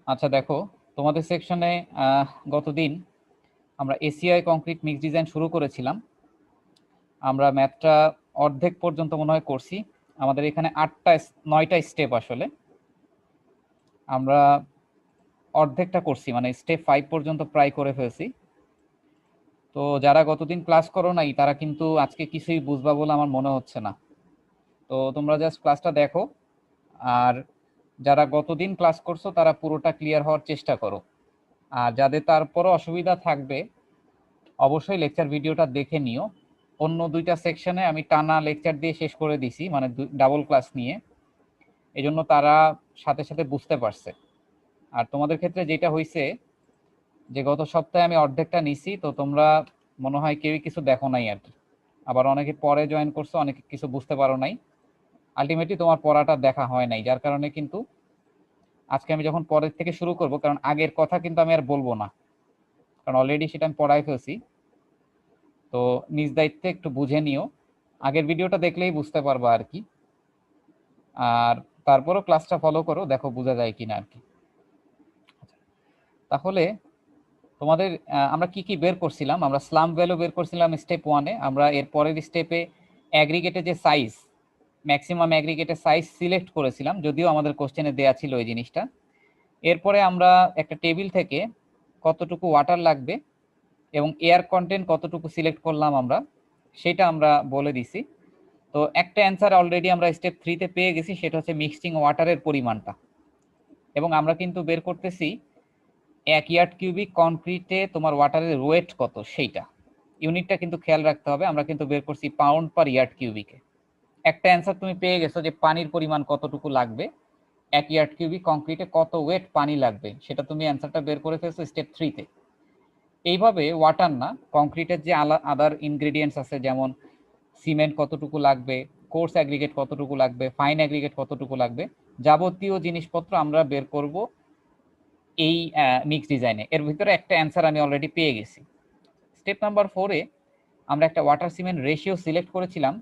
আচ্ছা দেখো, তোমাদের সেকশনে গতদিন আমরা এসিআই কংক্রিট মিক্স ডিজাইন শুরু করেছিলাম। আমরা ম্যাথটা অর্ধেক পর্যন্ত মনে হয় করছি। আমাদের এখানে 9টা স্টেপ, আসলে আমরা অর্ধেকটা করছি, মানে স্টেপ 5 পর্যন্ত প্রায় করে ফেলছি। তো যারা গতদিন ক্লাস করো নাই তারা কিন্তু আজকে কিছুই বুঝবা বলে আমার মনে হচ্ছে না। তো তোমরা জাস্ট ক্লাসটা দেখো, আর যারা গতদিন ক্লাস করছো তারা পুরোটা ক্লিয়ার হওয়ার চেষ্টা করো। আর যাদের তারপরও অসুবিধা থাকবে অবশ্যই লেকচার ভিডিওটা দেখে নিও। অন্য দুইটা সেকশনে আমি টানা লেকচার দিয়ে শেষ করে দিছি, মানে ডাবল ক্লাস নিয়ে, এজন্য তারা সাথে সাথে বুঝতে পারছে। আর তোমাদের ক্ষেত্রে যেটা হয়েছে যে গত সপ্তাহে আমি অর্ধেকটা নিছি, তো তোমরা মনে হয় কেউই কিছু দেখো নাই আর কি। আবার অনেকে পরে জয়েন করছো, অনেকে কিছু বুঝতে পারো নাই। আলটিমেটলি তোমার পড়াটা দেখা হয় নাই, যার কারণে কিন্তু আজকে আমি যখন পরের থেকে শুরু করব, কারণ আগের কথা কিন্তু আমি আর বলবো না, কারণ অলরেডি সেটা আমি পড়াই ফেলছি। তো নিজ দায়িত্বে একটু বুঝে নিও, আগের ভিডিওটা দেখলেই বুঝতে পারবা আর কি। আর তারপরও ক্লাসটা ফলো করো, দেখো বোঝা যায় কিনা আর কি। তাহলে তোমাদের আমরা কি কি বের করছিলাম? আমরা স্লাম ভ্যালু বের করছিলাম স্টেপ 1-এ। আমরা এর পরের স্টেপে অ্যাগ্রিগেটের যে সাইজ, ম্যাক্সিমাম অ্যাগ্রিগেটের সাইজ সিলেক্ট করেছিলাম, যদিও আমাদের কোশ্চেনে দেয়া ছিল ওই জিনিসটা। এরপরে আমরা একটা টেবিল থেকে কতটুকু ওয়াটার লাগবে এবং এয়ার কন্টেন্ট কতটুকু সিলেক্ট করলাম আমরা, সেটা আমরা বলে দিছি। তো একটা অ্যান্সার অলরেডি আমরা স্টেপ 3-তে পেয়ে গেছি, সেটা হচ্ছে মিক্সিং ওয়াটারের পরিমাণটা। এবং আমরা কিন্তু বের করতেছি 1 ইয়ার্ড কিউবিক কনক্রিটে তোমার ওয়াটারের ওয়েট কত, সেইটা ইউনিটটা কিন্তু খেয়াল রাখতে হবে। আমরা কিন্তু বের করছি পাউন্ড পার ইয়ার্ড কিউবিকে। একটা অ্যান্সার তুমি পেয়ে গেছো যে পানির পরিমাণ কতটুকু লাগবে, 1 ইয়ার্ড কিউবিক কংক্রিটে কত ওয়েট পানি লাগবে, সেটা তুমি অ্যান্সারটা বের করে ফেলছো স্টেপ 3-তে। এইভাবে ওয়াটার না, কংক্রিটের যে আদার ইনগ্রেডিয়েন্টস আছে, যেমন সিমেন্ট কতটুকু লাগবে, কোর্স অ্যাগ্রিগেট কতটুকু লাগবে, ফাইন অ্যাগ্রিগেট কতটুকু লাগবে, যাবতীয় জিনিসপত্র আমরা বের করব এই মিক্স ডিজাইনে। এর ভিতরে একটা অ্যান্সার আমি অলরেডি পেয়ে গেছি। স্টেপ নাম্বার 4-এ আমরা একটা ওয়াটার সিমেন্ট রেশিও সিলেক্ট করেছিলাম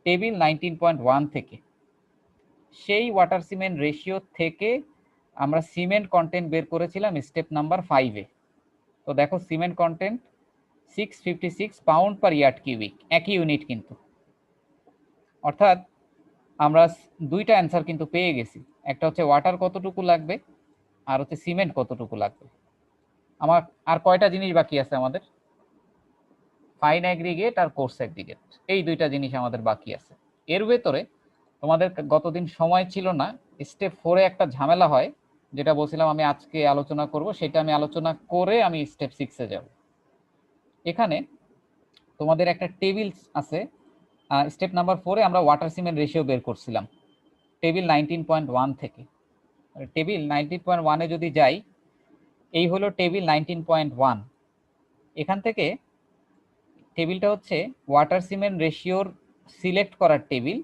টেবিল 19.1 থেকে। সেই ওয়াটার সিমেন্ট রেশিও থেকে আমরা সিমেন্ট কন্টেন্ট বের করেছিলাম স্টেপ নাম্বার 5-এ। তো দেখো সিমেন্ট কন্টেন্ট 656 পাউন্ড পার ইয়ার্ড কিউবিক, একই ইউনিট কিন্তু। অর্থাৎ আমরা দুইটা অ্যান্সার কিন্তু পেয়ে গেছি, একটা হচ্ছে ওয়াটার কতটুকু লাগবে, আর হচ্ছে সিমেন্ট কতটুকু লাগবে। আমার আর কয়টা জিনিস বাকি আছে আমাদের? ফাইন অ্যাগ্রিগেট আর কোর্স অ্যাগ্রিগেট, এই দুইটা জিনিস আমাদের বাকি আছে। এর ভেতরে তোমাদের গতদিন সময় ছিল না। স্টেপ 4-এ একটা ঝামেলা হয়, যেটা বলছিলাম আমি আজকে আলোচনা করব, সেটা আমি আলোচনা করে আমি স্টেপ 6-এ যাব। এখানে তোমাদের একটা টেবিল আছে। স্টেপ নাম্বার 4-এ আমরা ওয়াটার সিমেন্ট রেশিও বের করছিলাম টেবিল 19.1 থেকে। টেবিল 19.1-এ যদি যাই, এই হলো টেবিল 19.1। এখান থেকে টেবিলটা হচ্ছে ওয়াটার সিমেন্ট রেশিওর সিলেক্ট করার টেবিল।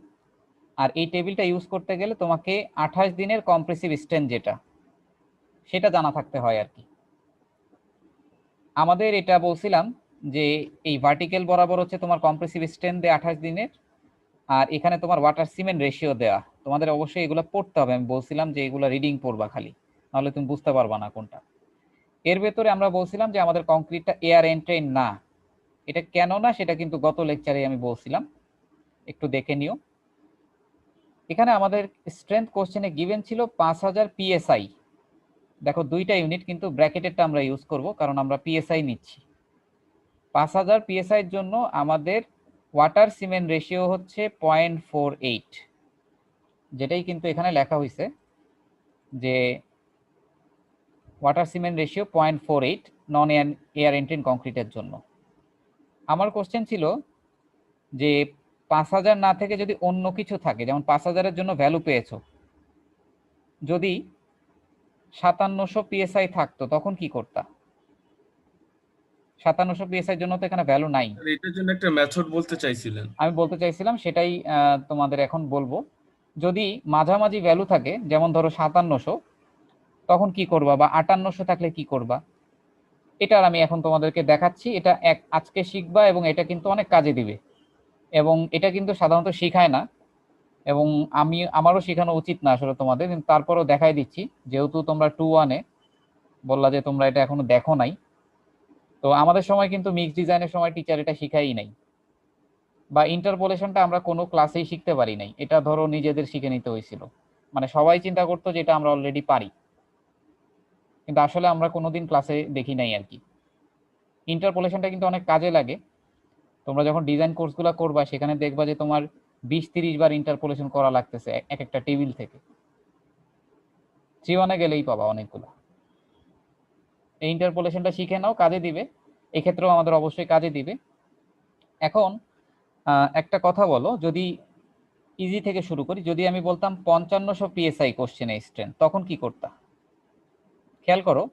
আর এই টেবিলটা ইউজ করতে গেলে তোমাকে 28 দিনের কম্প্রেসিভ স্ট্রেন্থ যেটা, সেটা জানা থাকতে হয় আর কি। আমাদের এটা বলছিলাম যে এই ভার্টিক্যাল বরাবর হচ্ছে তোমার কম্প্রেসিভ স্ট্রেন্থ দেয় 28 দিনের, আর এখানে তোমার ওয়াটার সিমেন্ট রেশিও দেওয়া। তোমাদের অবশ্যই এগুলো পড়তে হবে, আমি বলছিলাম যে এগুলো রিডিং পড়বা খালি, নাহলে তুমি বুঝতে পারবা না কোনটা। এর ভেতরে আমরা বলছিলাম যে আমাদের কংক্রিটটা এয়ার এন্ট্রেন না। এটা কেন না সেটা কিন্তু গত লেকচারে আমি বলছিলাম, একটু দেখে নিও। এখানে আমাদের স্ট্রেংথ কোশ্চেনে গিভেন ছিল 5000 পিএসআই। দেখো দুইটা ইউনিট, কিন্তু ব্র্যাকেটেরটা আমরা ইউজ করব কারণ আমরা পিএসআই নিচ্ছি। 5000 পিএসআই এর জন্য আমাদের ওয়াটার সিমেন্ট রেশিও হচ্ছে 0.48, যেটাই কিন্তু এখানে লেখা হয়েছে যে ওয়াটার সিমেন্ট রেশিও 0.48 নন এয়ার এন্ট্রেন কংক্রিটের জন্য। আমার কোশ্চেন ছিল যে 5000 না থেকে যদি অন্য কিছু থাকে, যেমন 5000-এর জন্য ভ্যালু পেয়েছো, যদি 5700 পিএসআই থাকতো তখন কি করতা? 5700 পিএসআই জন্য তো এখানে ভ্যালু নাই। এটার জন্য একটা মেথড বলতে চাইছিলেন? আমি বলতে চাইছিলাম সেটাই তোমাদের এখন বলবো। যদি মাঝামাঝি ভ্যালু থাকে, যেমন ধরো 5700, তখন কি করবা, বা 5800 থাকলে কি করবা, এটা আমি এখন তোমাদেরকে দেখাচ্ছি। এটা আজকে শিখবা এবং এটা কিন্তু অনেক কাজে দিবে। এবং এটা কিন্তু সাধারণত শিখায় না, এবং আমারও শেখানো উচিত না আসলে তোমাদের, কিন্তু তারপরও দেখাই দিচ্ছি যেহেতু তোমরা 2-1-এ। বললা যে তোমরা এটা এখনো দেখো নাই। তো আমাদের সময় কিন্তু মিক্স ডিজাইনের সময় টিচার এটা শিখাই নাই, বা ইন্টারপোলেশনটা আমরা কোনো ক্লাসেই শিখতে পারি নাই, এটা ধরো নিজেদের শিখে নিতে হয়েছিল। মানে সবাই চিন্তা করতো যে এটা আমরা অলরেডি পারি, কিন্তু আসলে আমরা কোনোদিন ক্লাসে দেখি নাই আর কি। ইন্টারপোলেশনটা কিন্তু অনেক কাজে লাগে। তোমরা যখন ডিজাইন কোর্সগুলো করবা সেখানে দেখবা যে তোমার 20-30 বার ইন্টারপোলেশন করা লাগতেছে এক একটা টেবিল থেকে। জীবনে গেলেই পাবা অনেকগুলো। এই ইন্টারপোলেশনটা শিখে নাও, কাজে দিবে। এক্ষেত্রেও আমাদের অবশ্যই কাজে দিবে। এখন একটা কথা বলো, যদি ইজি থেকে শুরু করি, যদি আমি বলতাম 5500 পিএসআই কোশ্চেন স্ট্রেন্থ, তখন কি করতা? খেয়াল করো,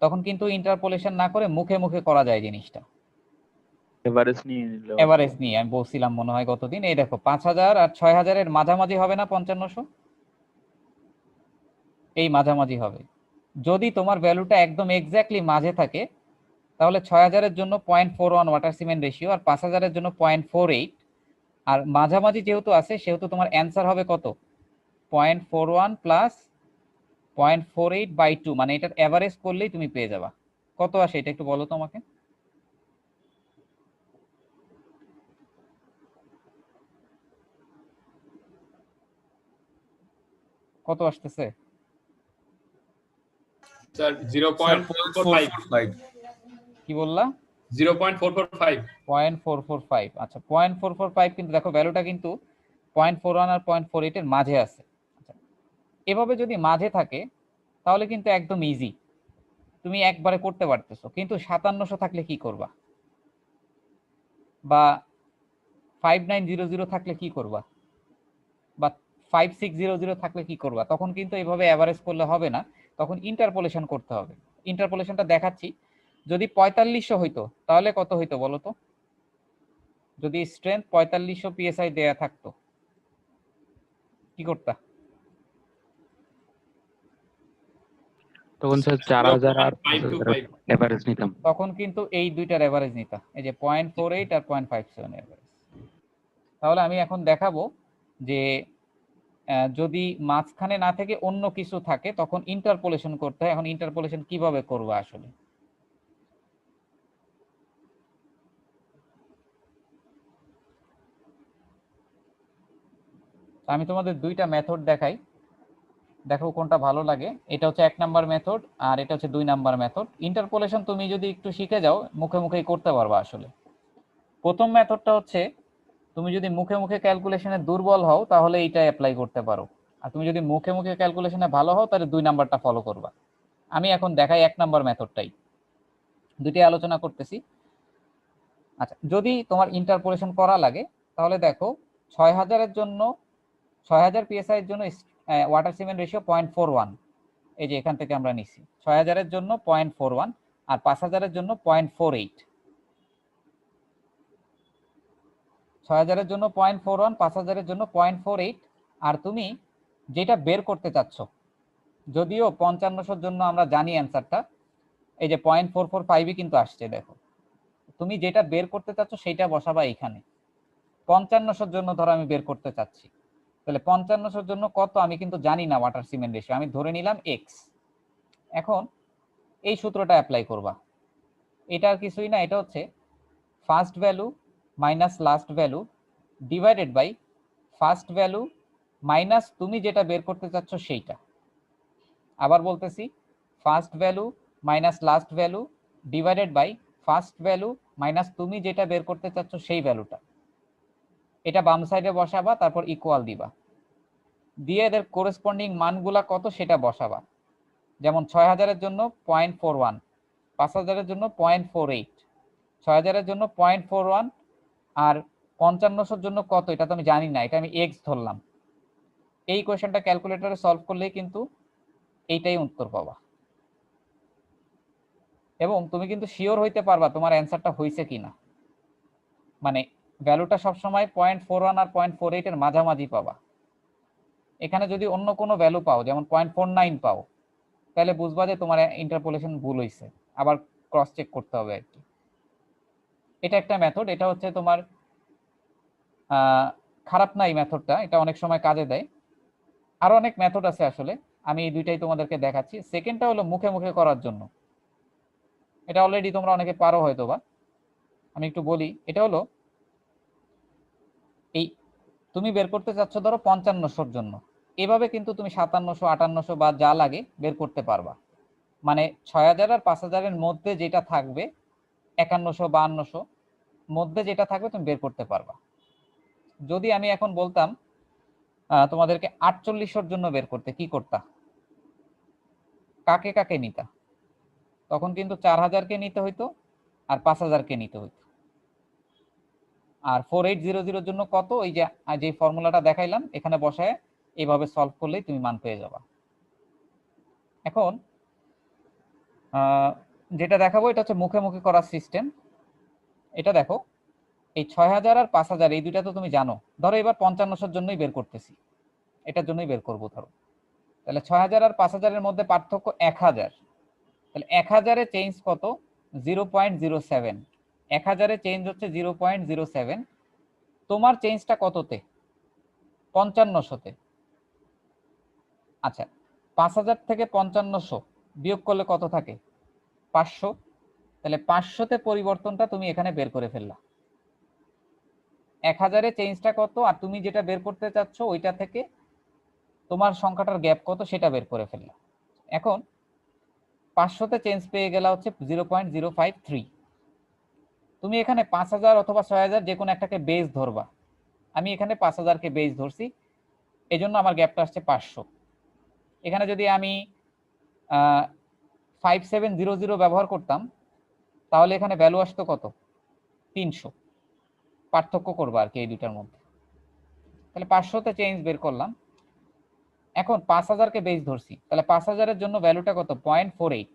তখন কিন্তু ইন্টারপোলেশন না করে মুখে মুখে করা যায় জিনিসটা। এভারেজ নিয়ে নিল। এভারেজ নিয়ে আমি বলছিলাম মনে হয় গতদিন। এই দেখো 5000 আর 6000 এর মাঝামাঝি হবে না 5500? এই মাঝামাঝি হবে। যদি তোমার ভ্যালুটা একদম এক্স্যাক্টলি মাঝে থাকে, তাহলে 6000 এর জন্য 0.41 ওয়াটার সিমেন্ট রেশিও, আর 5000 এর জন্য 0.48। আর মাঝামাঝি যেহেতু আছে সেহেতু তোমার অ্যান্সার হবে কত? 0.41 প্লাস 0.48/2, মানে এটার এভারেজ করলেই তুমি পেয়ে যাবা। কত আসে এটা একটু বলো তো আমাকে। কত আসতেছে? স্যার 0.445 কি বললা? 0.445 0.445। আচ্ছা 0.445, কিন্তু দেখো ভ্যালুটা কিন্তু 0.41 আর 0.48 এর মাঝে আছে। আচ্ছা, এভাবে যদি মাঝে থাকে তাহলে কিন্তু একদম ইজি, তুমি একবারে করতে পারতেছো। কিন্তু 5700 থাকলে কি করবা, বা 5900 থাকলে কি করবা, বা 5600 থাকলে কি করবা? তখন কিন্তু এইভাবে অ্যাভারেজ করলে হবে না, তখন ইন্টারপোলেশন করতে হবে। ইন্টারপোলেশনটা দেখাচ্ছি। যদি 4500 হইতো তাহলে কত হইতো বলো তো? যদি স্ট্রেংথ 4500 পিএসআই দেয়া থাকতো কি করতা? তখন স্যার 4000 আর 0.525 এভারেজ নিতাম। তখন কিন্তু এই দুইটার এভারেজ নিতা, এই যে 0.48 আর 0.57 এভারেজ। তাহলে আমি এখন দেখাবো যে যদি মাঝখানে না থেকে অন্য কিছু থাকে তখন ইন্টারপোলেশন করতে হয়। এখন ইন্টারপোলেশন কিভাবে করবো আসলে? আমি তোমাদের দুইটা মেথড দেখাই, দেখো কোনটা ভালো লাগে। এটা হচ্ছে 1 নাম্বার মেথড, আর এটা হচ্ছে 2 নাম্বার মেথড। ইন্টারপোলেশন তুমি যদি একটু শিখে যাও মুখে মুখেই করতে পারবা আসলে। প্রথম মেথডটা হচ্ছে, তুমি যদি মুখে মুখে ক্যালকুলেশনে দুর্বল হও তাহলে এইটা অ্যাপ্লাই করতে পারো, আর তুমি যদি মুখে মুখে ক্যালকুলেশনে ভালো হও তাহলে 2 নাম্বারটা ফলো করবা। আমি এখন দেখাই 1 নাম্বার মেথডটাই, দুইটাই আলোচনা করতেছি। আচ্ছা, যদি তোমার ইন্টারপোলেশন করা লাগে তাহলে দেখো 6000 এর জন্য, 6000 পিএসআই এর জন্য ওয়াটার সিমেন্ট রেশিও 0.41, এই যে এখান থেকে আমরা নিছি 6000 এর জন্য 0.41, আর 5000 এর জন্য 0.48। 6000 এর জন্য 0.41, 5000 এর জন্য 0.48। আর তুমি যেটা বের করতে চাচ্ছ, যদিও 5500 জন্য আমরা জানি অ্যান্সারটা, এই যে 0.445ই কিন্তু আসছে। দেখো তুমি যেটা বের করতে চাচ্ছ সেইটা বসাবা এখানে। 5500 জন্য ধরো আমি বের করতে চাচ্ছি, তাহলে 5500 জন্য কত আমি কিন্তু জানি না ওয়াটার সিমেন্ট রেশিও, আমি ধরে নিলাম এক্স। এখন এই সূত্রটা অ্যাপ্লাই করবা। এটা আর কিছুই না, এটা হচ্ছে first value minus last value divided by first value minus তুমি যেটা বের করতে চাচ্ছ সেইটা। আবার বলতেছি, first value minus last value divided by first value minus তুমি যেটা বের করতে চাচ্ছ সেই ভ্যালুটা। এটা বাম সাইডে বসাবা, তারপর ইকুয়াল দিবা, দিয়ে এদের করেসপন্ডিং মানগুলা কত সেটা বসাবা। যেমন 6000 এর জন্য 0.41, 5000 এর জন্য 0.48, 6000 এর জন্য 0.41, আর 5500 জন্য কত এটা তো আমি জানি না, এটা আমি এক্স ধরলাম। এই কোয়েশ্চেনটা ক্যালকুলেটরে সলভ করলেই কিন্তু এইটাই উত্তর পাবা, এবং তুমি কিন্তু শিওর হইতে পারবা তোমার অ্যান্সারটা হয়েছে কিনা। মানে ভ্যালুটা সবসময় 0.41 আর 0.48 এর মাঝামাঝি পাবা। এখানে যদি অন্য কোনো ভ্যালু পাও, যেমন 0.49 পাও, তাহলে বুঝবা যে তোমার ইন্টারপোলেশন ভুল হয়েছে, আবার ক্রস চেক করতে হবে আর কি। এটা একটা মেথড, এটা হচ্ছে তোমার খারাপ না এই মেথডটা, এটা অনেক সময় কাজে দেয়। আরো অনেক মেথড আছে আসলে, আমি এই দুইটাই তোমাদেরকে দেখাচ্ছি। সেকেন্ডটা হলো মুখে মুখে করার জন্য, এটা অলরেডি তোমরা অনেকে পারো হয়তো বা, আমি একটু বলি। এটা হলো এই তুমি বের করতে চাচ্ছ ধরো 5500-র জন্য, এভাবে কিন্তু তুমি 5700, 5800 বা যা লাগে বের করতে পারবা। মানে 6000 আর 5000-এর মধ্যে যেটা থাকবে, 5100, 5200 মধ্যে যেটা থাকবে তুমি বের করতে পারবা। যদি আমি এখন বলতাম তোমাদেরকে 4800-র জন্য বের করতে, কি করতা? কাকে কাকে নিতা? তখন কিন্তু 4000-কে নিতে হইতো আর 5000-কে নিতে হইতো। আর 4800-র জন্য কত? ওই যে ফর্মুলাটা দেখাইলাম এখানে বসায় এইভাবে সলভ করলেই তুমি মান পেয়ে যাবা। এখন যেটা দেখাবো এটা হচ্ছে মুখে মুখে করার সিস্টেম। এটা দেখো, এই 6000 আর 5000 এই দুইটা তো তুমি জানো। ধরো এবার 5500-র জন্যই বের করতেছি, এটার জন্যই বের করবো ধরো। তাহলে 6000 আর 5000-এর মধ্যে পার্থক্য 1000। তাহলে 1000-এ চেঞ্জ কত? 0.07। 1000-এ চেঞ্জ হচ্ছে 0.07। তোমার চেঞ্জটা কততে? 5500-তে। আচ্ছা, 5000 থেকে 5500 বিয়োগ করলে কত থাকে? 500। তাহলে 500-তে পরিবর্তনটা তুমি এখানে বের করে ফেললা। 1000-এ চেঞ্জটা কত আর তুমি যেটা বের করতে চাচ্ছ ওইটা থেকে তোমার সংখ্যাটার গ্যাপ কত সেটা বের করে ফেললা। এখন 500-তে চেঞ্জ পেয়ে গেলা হচ্ছে 0.053। তুমি এখানে 5000 অথবা 6000 যে কোনো একটাকে বেস ধরবা। আমি এখানে 5000-কে বেস ধরছি, এই জন্য আমার গ্যাপটা আসছে 500। এখানে যদি আমি 5700 ব্যবহার করতাম তাহলে এখানে ভ্যালু আসতো কত? 300। পার্থক্য করবো আর কি এই দুটার মধ্যে। তাহলে 500-তে চেঞ্জ বের করলাম। এখন 5000-কে বেস ধরছি, তাহলে 5000-এর জন্য ভ্যালুটা কত? 0.48।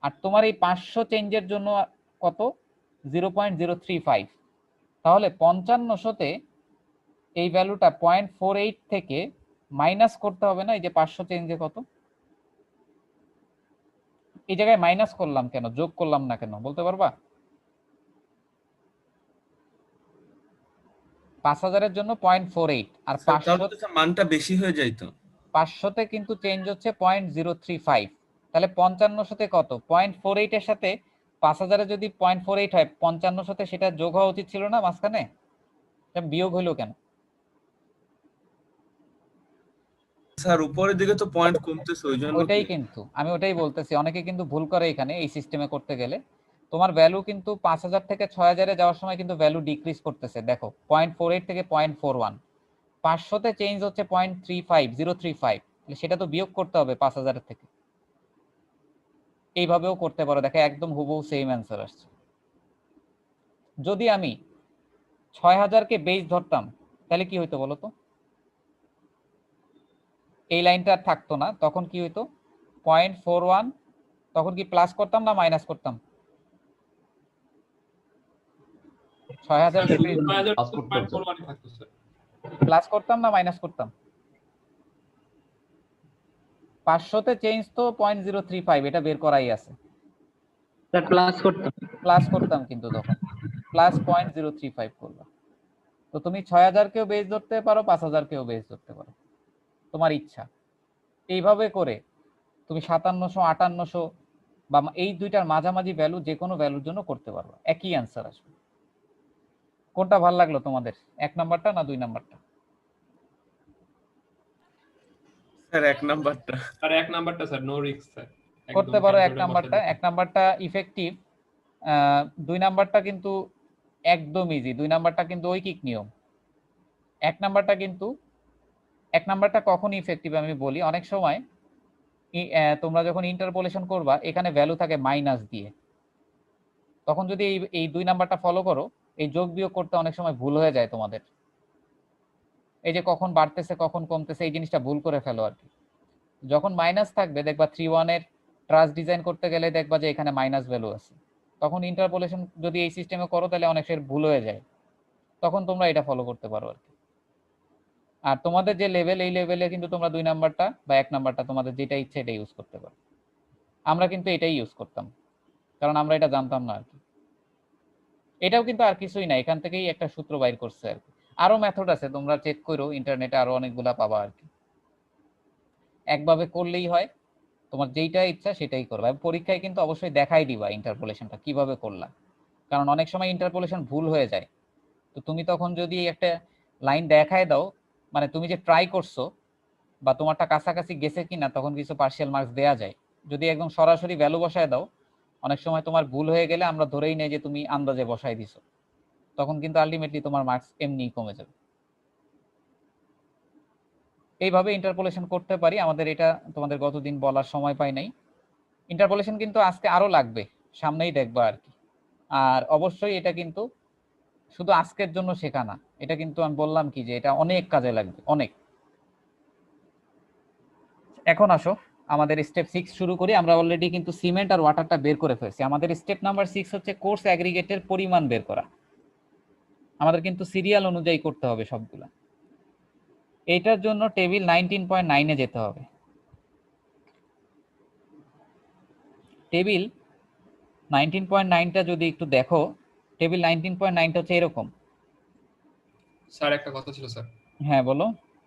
আর তোমার এই 500 চেঞ্জের জন্য কত? 0.035। তাহলে 5500-তে এই ভ্যালুটা 0.48 থেকে মাইনাস করতে হবে না? এই যে 500 চেঞ্জে কত, এই জায়গায় মাইনাস করলাম কেন, যোগ করলাম না কেন বলতে পারবা? 5000-এর জন্য 0.48 আর স্যার, তাহলে 500 তো মানটা বেশি হয়ে যাইতো। 500-তে কিন্তু চেঞ্জ হচ্ছে 0.035। তাহলে 5500-তে কত? 0.48 এর সাথে 5000-এ যদি 0.48 হয়, 5500-তে সেটা যোগ হওয়া উচিত ছিল না মাঝখানে? এটা বিয়োগ হইলো কেন? স্যার, উপরের দিকে তো পয়েন্ট কমতেছে, ওই জন্য ওইটাই কি? কিন্তু আমি ওটাই বলতেছি, অনেকে কিন্তু ভুল করে এখানে এই সিস্টেমে করতে গেলে। তোমার ভ্যালু কিন্তু 5000 থেকে 6000-এ যাওয়ার সময় কিন্তু ভ্যালু ডিক্রিজ করতেছে। দেখো 0.48 থেকে 0.41। 500-তে চেঞ্জ হচ্ছে 0.35 তাহলে সেটা তো বিয়োগ করতে হবে 5000-এর থেকে। এইভাবেও করতে পারো, দেখো একদম হুবহু সেম অ্যান্সার আসছে। যদি আমি 6000-কে বেস ধরতাম তাহলে কি হইতো বলো তো? এই লাইনটা আর থাকতো না, তখন কি হইতো? 0.41। তখন কি প্লাস করতাম না মাইনাস করতাম? 6000-কে বেস 0.41 থাকতো স্যার। প্লাস করতাম না মাইনাস করতাম? 500-তে চেঞ্জ তো 0.035, এটা বের করাই আছে। স্যার প্লাস করতাম। প্লাস করতাম কিন্তু তখন প্লাস 0.035 করলাম। তো তুমি 6000-কেও বেস ধরতে পারো, 5000-কেও বেস ধরতে পারো, তোমার ইচ্ছা। এইভাবে করে তুমি 5700, 5800 বা এই দুইটার মাঝামাঝি ভ্যালু যে কোনো ভ্যালুর জন্য করতে পারবে, একই অ্যান্সার আসবে। কোনটা ভালো লাগলো তোমাদের, 1 নাম্বারটা না 2 নাম্বারটা? স্যার, 1 নাম্বারটা। আর 1 নাম্বারটা স্যার, নো রিস্ক স্যার। করতে পারো 1 নাম্বারটা। 1 নাম্বারটা ইফেক্টিভ। 2 নাম্বারটা কিন্তু একদম ইজি। 2 নাম্বারটা কিন্তু ঐকিক নিয়ম। 1 নাম্বারটা কিন্তু 1 নাম্বারটা কখন ইফেক্টিভ আমি বলি। অনেক সময় তোমরা যখন ইন্টারপোলেশন করবা এখানে ভ্যালু থাকে মাইনাস দিয়ে, তখন যদি এই 2 নাম্বারটা ফলো করো, এই যোগ বিয়োগ করতে অনেক সময় ভুল হয়ে যায় তোমাদের। এই যে কখন বাড়তেছে কখন কমতেছে এই জিনিসটা ভুল করে ফেলো আর কি। যখন মাইনাস থাকবে দেখবা 3-1-এর ট্রাস ডিজাইন করতে গেলে দেখবা যে এখানে মাইনাস ভ্যালু আছে, তখন ইন্টারপোলেশন যদি এই সিস্টেমে করো তাহলে অনেকের ভুল হয়ে যায়, তখন তোমরা এটা ফলো করতে পারো আর কি। আর তোমাদের যে লেভেল, এই লেভেলে কিন্তু তোমরা 2 নাম্বারটা বা 1 নাম্বারটা তোমাদের যেটা ইচ্ছে এটা ইউজ করতে পারো। আমরা কিন্তু এটাই ইউজ করতাম, কারণ আমরা এটা জানতাম না আর কি। এটাও কিন্তু আর কিছুই না, এখান থেকেই একটা সূত্র বাইর করছে আর কি। আরো মেথড আছে, তোমরা চেক করো ইন্টারনেটে, আরো অনেকগুলা পাবা আর কি। একভাবে করলেই হয়, তোমার যেইটা ইচ্ছা সেটাই করবা। পরীক্ষায় কিন্তু অবশ্যই দেখাই দিবা ইন্টারপোলেশনটা কিভাবে করলা, কারণ অনেক সময় ইন্টারপোলেশন ভুল হয়ে যায়। তো তুমি তখন যদি একটা লাইন দেখায় দাও, মানে তুমি যে ট্রাই করছো বা তোমারটা কাছাকাছি গেছে কিনা, তখন কিছু পার্শিয়াল মার্কস দেয়া যায়। যদি একদম সরাসরি ভ্যালু বসায় দাও, অনেক সময় তোমার ভুল হয়ে গেলে আমরা ধরেই নেই যে তুমি আন্দাজে বসাই দিছো, তখন কিন্তু আলটিমেটলি তোমার মার্কস এমনিই কমে যাবে। এইভাবে ইন্টারপোলেশন করতে পারি। আমাদের এটা তোমাদের গতদিন বলার সময় পাই নাই। ইন্টারপোলেশন কিন্তু আজকে আরো লাগবে, সামনেই দেখবা আর কি। আর অবশ্যই এটা কিন্তু শুধু আজকের জন্য শেখা না, এটা কিন্তু আমি বললাম কি যে এটা অনেক কাজে লাগবে, অনেক। এখন আসো আমাদের স্টেপ 6 শুরু করি। আমরা অলরেডি কিন্তু সিমেন্ট আর ওয়াটারটা বের করে ফেলছি। আমাদের স্টেপ নাম্বার 6 হচ্ছে কোর্স অ্যাগ্রিগেটের পরিমাণ বের করা। আমাদের কিন্তু সিরিয়াল অনুযায়ী করতে হবে সবগুলা। এইটার জন্য টেবিল 19.9 এ যেতে হবে। টেবিল 19.9টা যদি একটু দেখো, টেবিল 19.9টা হচ্ছে এরকম। স্যার একটা কথা ছিল স্যার। হ্যাঁ বলো।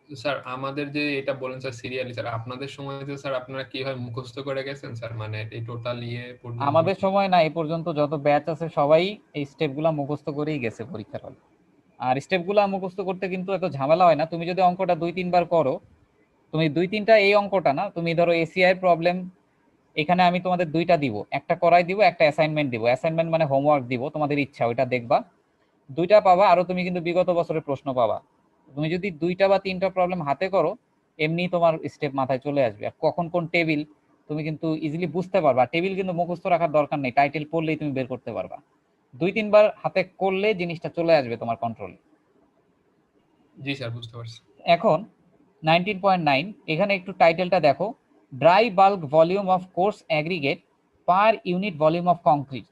স্যার আমাদের যে এটা বলেন স্যার সিরিয়ালি, স্যার আপনাদের সময় যে স্যার আপনারা কিভাবে মুখস্থ করে গেছেন স্যার, মানে এই টোটাল ইয়ে পর্যন্ত? আমাদের সময় না, এই পর্যন্ত যত ব্যাচ আছে সবাই এই স্টেপগুলা মুখস্থ করেই গেছে পরীক্ষার হলে। আর স্টেপগুলা মুখস্থ করতে কিন্তু এত ঝামেলা হয় না। তুমি যদি অঙ্কটা 2-3 বার করো, তুমি 2-3টা এই অঙ্কটা না, তুমি ধরো এসিআই প্রবলেম, এখানে আমি তোমাদের দুইটা দিব, একটা করাই দিব, একটা অ্যাসাইনমেন্ট দিব। অ্যাসাইনমেন্ট মানে হোমওয়ার্ক দিব, তোমাদের ইচ্ছা ওইটা দেখবা, দুইটা পাবা। আরো তুমি কিন্তু বিগত বছরের প্রশ্ন পাবা। তুমি যদি 2টা বা 3টা প্রবলেম হাতে করো, এমনি তোমার স্টেপ মাথায় চলে আসবে। আর কখন কোন টেবিল তুমি কিন্তু ইজিলি বুঝতে পারবা। টেবিল কিন্তু মুখস্থ রাখার দরকার নেই, টাইটেল পড়লেই তুমি বের করতে পারবা। 2-3 বার হাতে করলে জিনিসটা চলে আসবে তোমার কন্ট্রোলে। জি স্যার, বুঝতে পারছি। এখন 19.9, এখানে একটু টাইটেলটা দেখো, dry bulk volume of coarse aggregate per unit volume of concrete.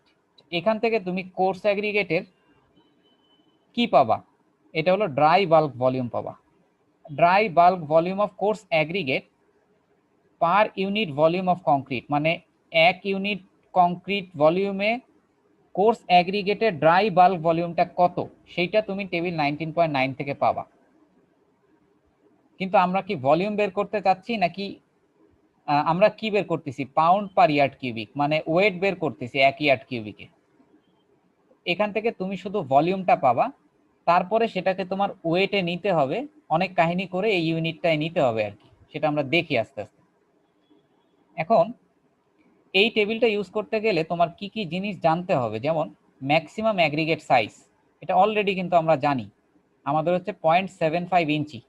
এখান থেকে তুমি কোর্স অ্যাগ্রিগেটের কি পাবা? এটা হলো ড্রাই বাল্ক ভলিউম পাবা। Dry bulk volume of coarse aggregate per unit volume of concrete, মানে 1 ইউনিট কংক্রিট ভলিউমে কোর্স অ্যাগ্রিগেটের ড্রাই বাল্ক ভলিউমটা কত, সেইটা তুমি টেবিল 19.9 থেকে পাবা। কিন্তু আমরা কি ভলিউম বের করতে চাচ্ছি নাকি আমরা কি বের করতেছি? পাউন্ড পার ইয়ার্ড কিউবিক, মানে ওয়েট বের করতেছি 1 ইয়ার্ড কিউবিকে। এখান থেকে তুমি শুধু ভলিউমটা পাবা, তারপরে সেটাকে তোমার ওয়েটে নিতে হবে, অনেক কাহিনী করে এই ইউনিটটায় নিতে হবে আর কি। সেটা আমরা দেখি আস্তে আস্তে। এখন এই টেবিলটা ইউজ করতে গেলে তোমার কি কি জিনিস জানতে হবে, যেমন ম্যাক্সিমাম অ্যাগ্রিগেট সাইজ, এটা অলরেডি কিন্তু আমরা জানি, আমাদের হচ্ছে 0.75 ইঞ্চি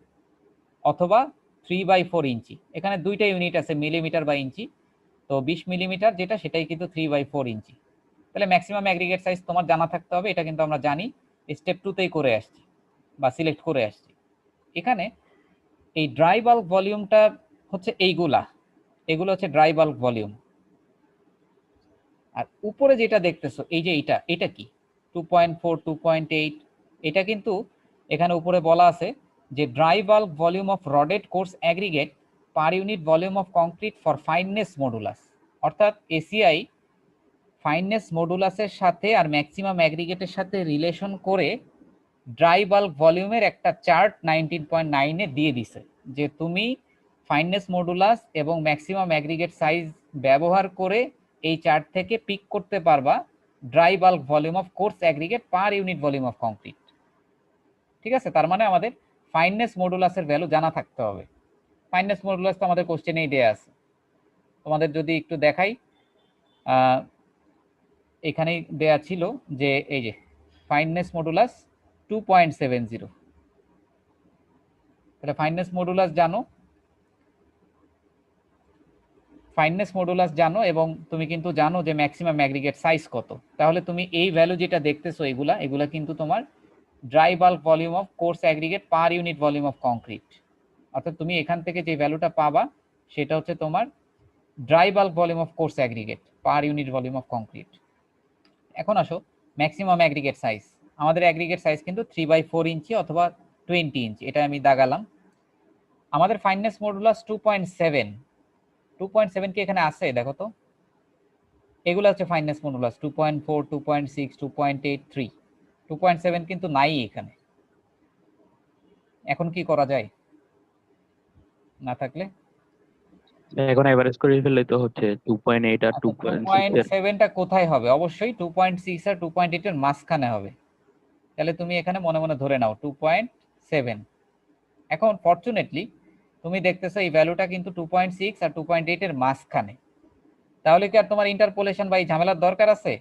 অথবা 3/4 ইঞ্চি। এখানে দুইটা ইউনিট আছে, মিলিমিটার বা ইঞ্চি। তো 20 মিলিমিটার যেটা, সেটাই কিন্তু 3/4 ইঞ্চি। তাহলে ম্যাক্সিমাম অ্যাগ্রিগেট সাইজ তোমার জানা থাকতে হবে, এটা কিন্তু আমরা জানি, স্টেপ 2তেই করে আসছি বা সিলেক্ট করে আসছি। এখানে এই ড্রাই বাল্ক ভলিউমটা হচ্ছে এইগুলা, এগুলো হচ্ছে ড্রাই বাল্ক ভলিউম। আর উপরে যেটা দেখতেছো এই যে এটা কি 2.4 2.8, এটা কিন্তু এখানে উপরে বলা আছে যে dry bulk volume of rodded coarse aggregate per unit volume of concrete for fineness modulus. অর্থাৎ এসিআই ফাইননেস মডুলাসের সাথে আর ম্যাক্সিমাম অ্যাগ্রিগেটের সাথে রিলেশন করে ড্রাই বাল্ক ভলিউমের একটা চার্ট 19.9 এ দিয়ে দিছে, যে তুমি ফাইননেস মডুলাস এবং ম্যাক্সিমাম অ্যাগ্রিগেট সাইজ ব্যবহার করে এই চার্ট থেকে পিক করতে পারবা dry bulk volume of coarse aggregate per unit volume of concrete. ঠিক আছে, তার মানে আমাদের ফাইননেস মডুলাসের ভ্যালু জানা থাকতে হবে। ফাইননেস মডুলাস তো আমাদের কোশ্চেনেই দেয়া আছে। তোমাদের যদি একটু দেখাই, এখানেই দেয়া ছিল যে এই যে ফাইননেস মডুলাস 2.70। তাহলে ফাইননেস মডুলাস জানো, ফাইননেস মডুলাস জানো, এবং তুমি কিন্তু জানো যে ম্যাক্সিমাম অ্যাগ্রিগেট সাইজ কত। তাহলে তুমি এই ভ্যালু যেটা দেখতেছো, এগুলা কিন্তু তোমার dry bulk volume of coarse aggregate per unit volume of concrete. অর্থাৎ তুমি এখান থেকে যে ভ্যালুটা পাবা সেটা হচ্ছে তোমার dry bulk volume of coarse aggregate per unit volume of concrete. এখন আসো ম্যাক্সিমাম অ্যাগ্রিগেট সাইজ। আমাদের অ্যাগ্রিগেট সাইজ কিন্তু 3/4 ইঞ্চি অথবা 20 ইঞ্চি, এটা আমি দাগালাম। আমাদের ফাইননেস মডুলাস 2.7। 2.7 কি এখানে আছে? দেখো তো, এগুলো হচ্ছে ফাইননেস মডুলাস 2.4 2.6 2.8 3। 2.7 কিন্তু নাই এখানে। এখন কি করা যায়? না থাকলে এখন এভারেজ করে ফেললে তো হচ্ছে 2.8 আর 2.6 এর 2.7টা কোথায় হবে? অবশ্যই 2.6 আর 2.8 এর মাঝখানে হবে। তাহলে তুমি এখানে মনে মনে ধরে নাও 2.7। এখন ফরচুনেটলি তুমি দেখতেছো এই ভ্যালুটা কিন্তু 2.6 আর 2.8 এর মাঝখানে। তাহলে কি আর তোমার ইন্টারপোলেশন বা এই ঝামেলার দরকার আছে?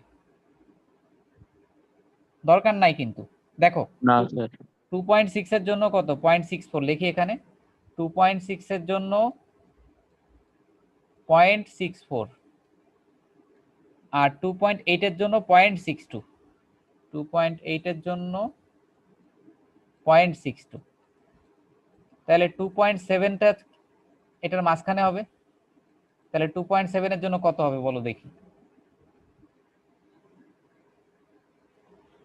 দরকার নাই কিন্তু। দেখো না স্যার 2.6 এর জন্য কত? 0.64 লিখি এখানে। 2.6 এর জন্য 0.64 আর 2.8 এর জন্য 0.62। 2.8 এর জন্য 0.62। তাহলে 2.7টা এটার মাঝখানে হবে। তাহলে 2.7 এর জন্য কত হবে বলো দেখি?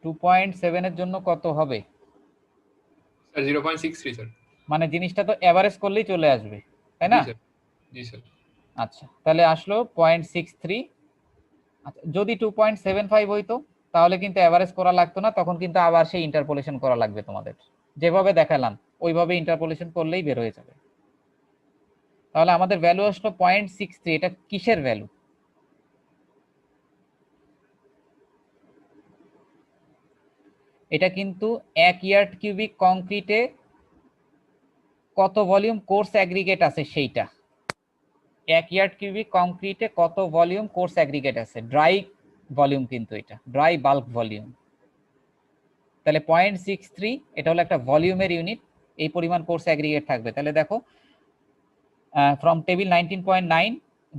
2.7 এর জন্য কত হবে? Sir 0.63 sir. মানে জিনিসটা তো এভারেজ করলেই চলে আসবে, তাই জি না? স্যার, জি স্যার। আচ্ছা, তাহলে আসলো 0.63। আচ্ছা, যদি 2.75 হইতো তাহলে কিন্তু এভারেজ করা লাগতো না, তখন কিন্তু আবার সেই ইন্টারপোলেশন করা লাগবে তোমাদের। যেভাবে দেখালাম ওইভাবে ইন্টারপোলেশন করলেই বের হয়ে যাবে। তাহলে আমাদের ভ্যালু আসলো 0.63। এটা কিসের ভ্যালু? এটা কিন্তু 1 ইয়ার্ড কিউবিক কংক্রিটে কত ভলিউম কোর্স অ্যাগ্রিগেট আছে সেইটা। 1 ইয়ার্ড কিউবিক কংক্রিটে কত ভলিউম কোর্স অ্যাগ্রিগেট আছে, ড্রাই ভলিউম কিন্তু এটা ড্রাই বাল্ক ভলিউম। তাহলে 0.63 এটা হলো একটা ভলিউমের ইউনিট, এই পরিমাণ কোর্স অ্যাগ্রিগেট থাকবে। তাহলে দেখো from table 19.9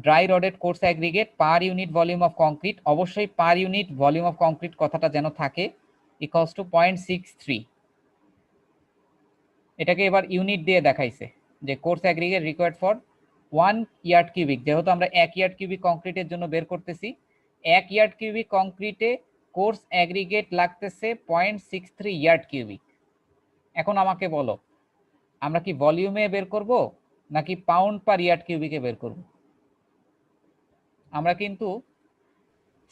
dry rodded coarse aggregate per unit volume of concrete, অবশ্যই per unit volume of concrete কথাটা যেন থাকে, ইকুয়ালস টু 0.63। এটাকে এবার ইউনিট দিয়ে দেখাইছে যে coarse aggregate required for 1 yard cubic, যেহেতু আমরা 1 ইয়ার্ড কিউবিক কংক্রিটের জন্য বের করতেছি, 1 ইয়ার্ড কিউবিক কংক্রিটে কোর্স অ্যাগ্রিগেট লাগতেছে 0.63 ইয়ার্ড কিউবিক। এখন আমাকে বলো আমরা কি ভলিউমে বের করব নাকি পাউন্ড পার ইয়ার্ড কিউবিকে বের করব? আমরা কিন্তু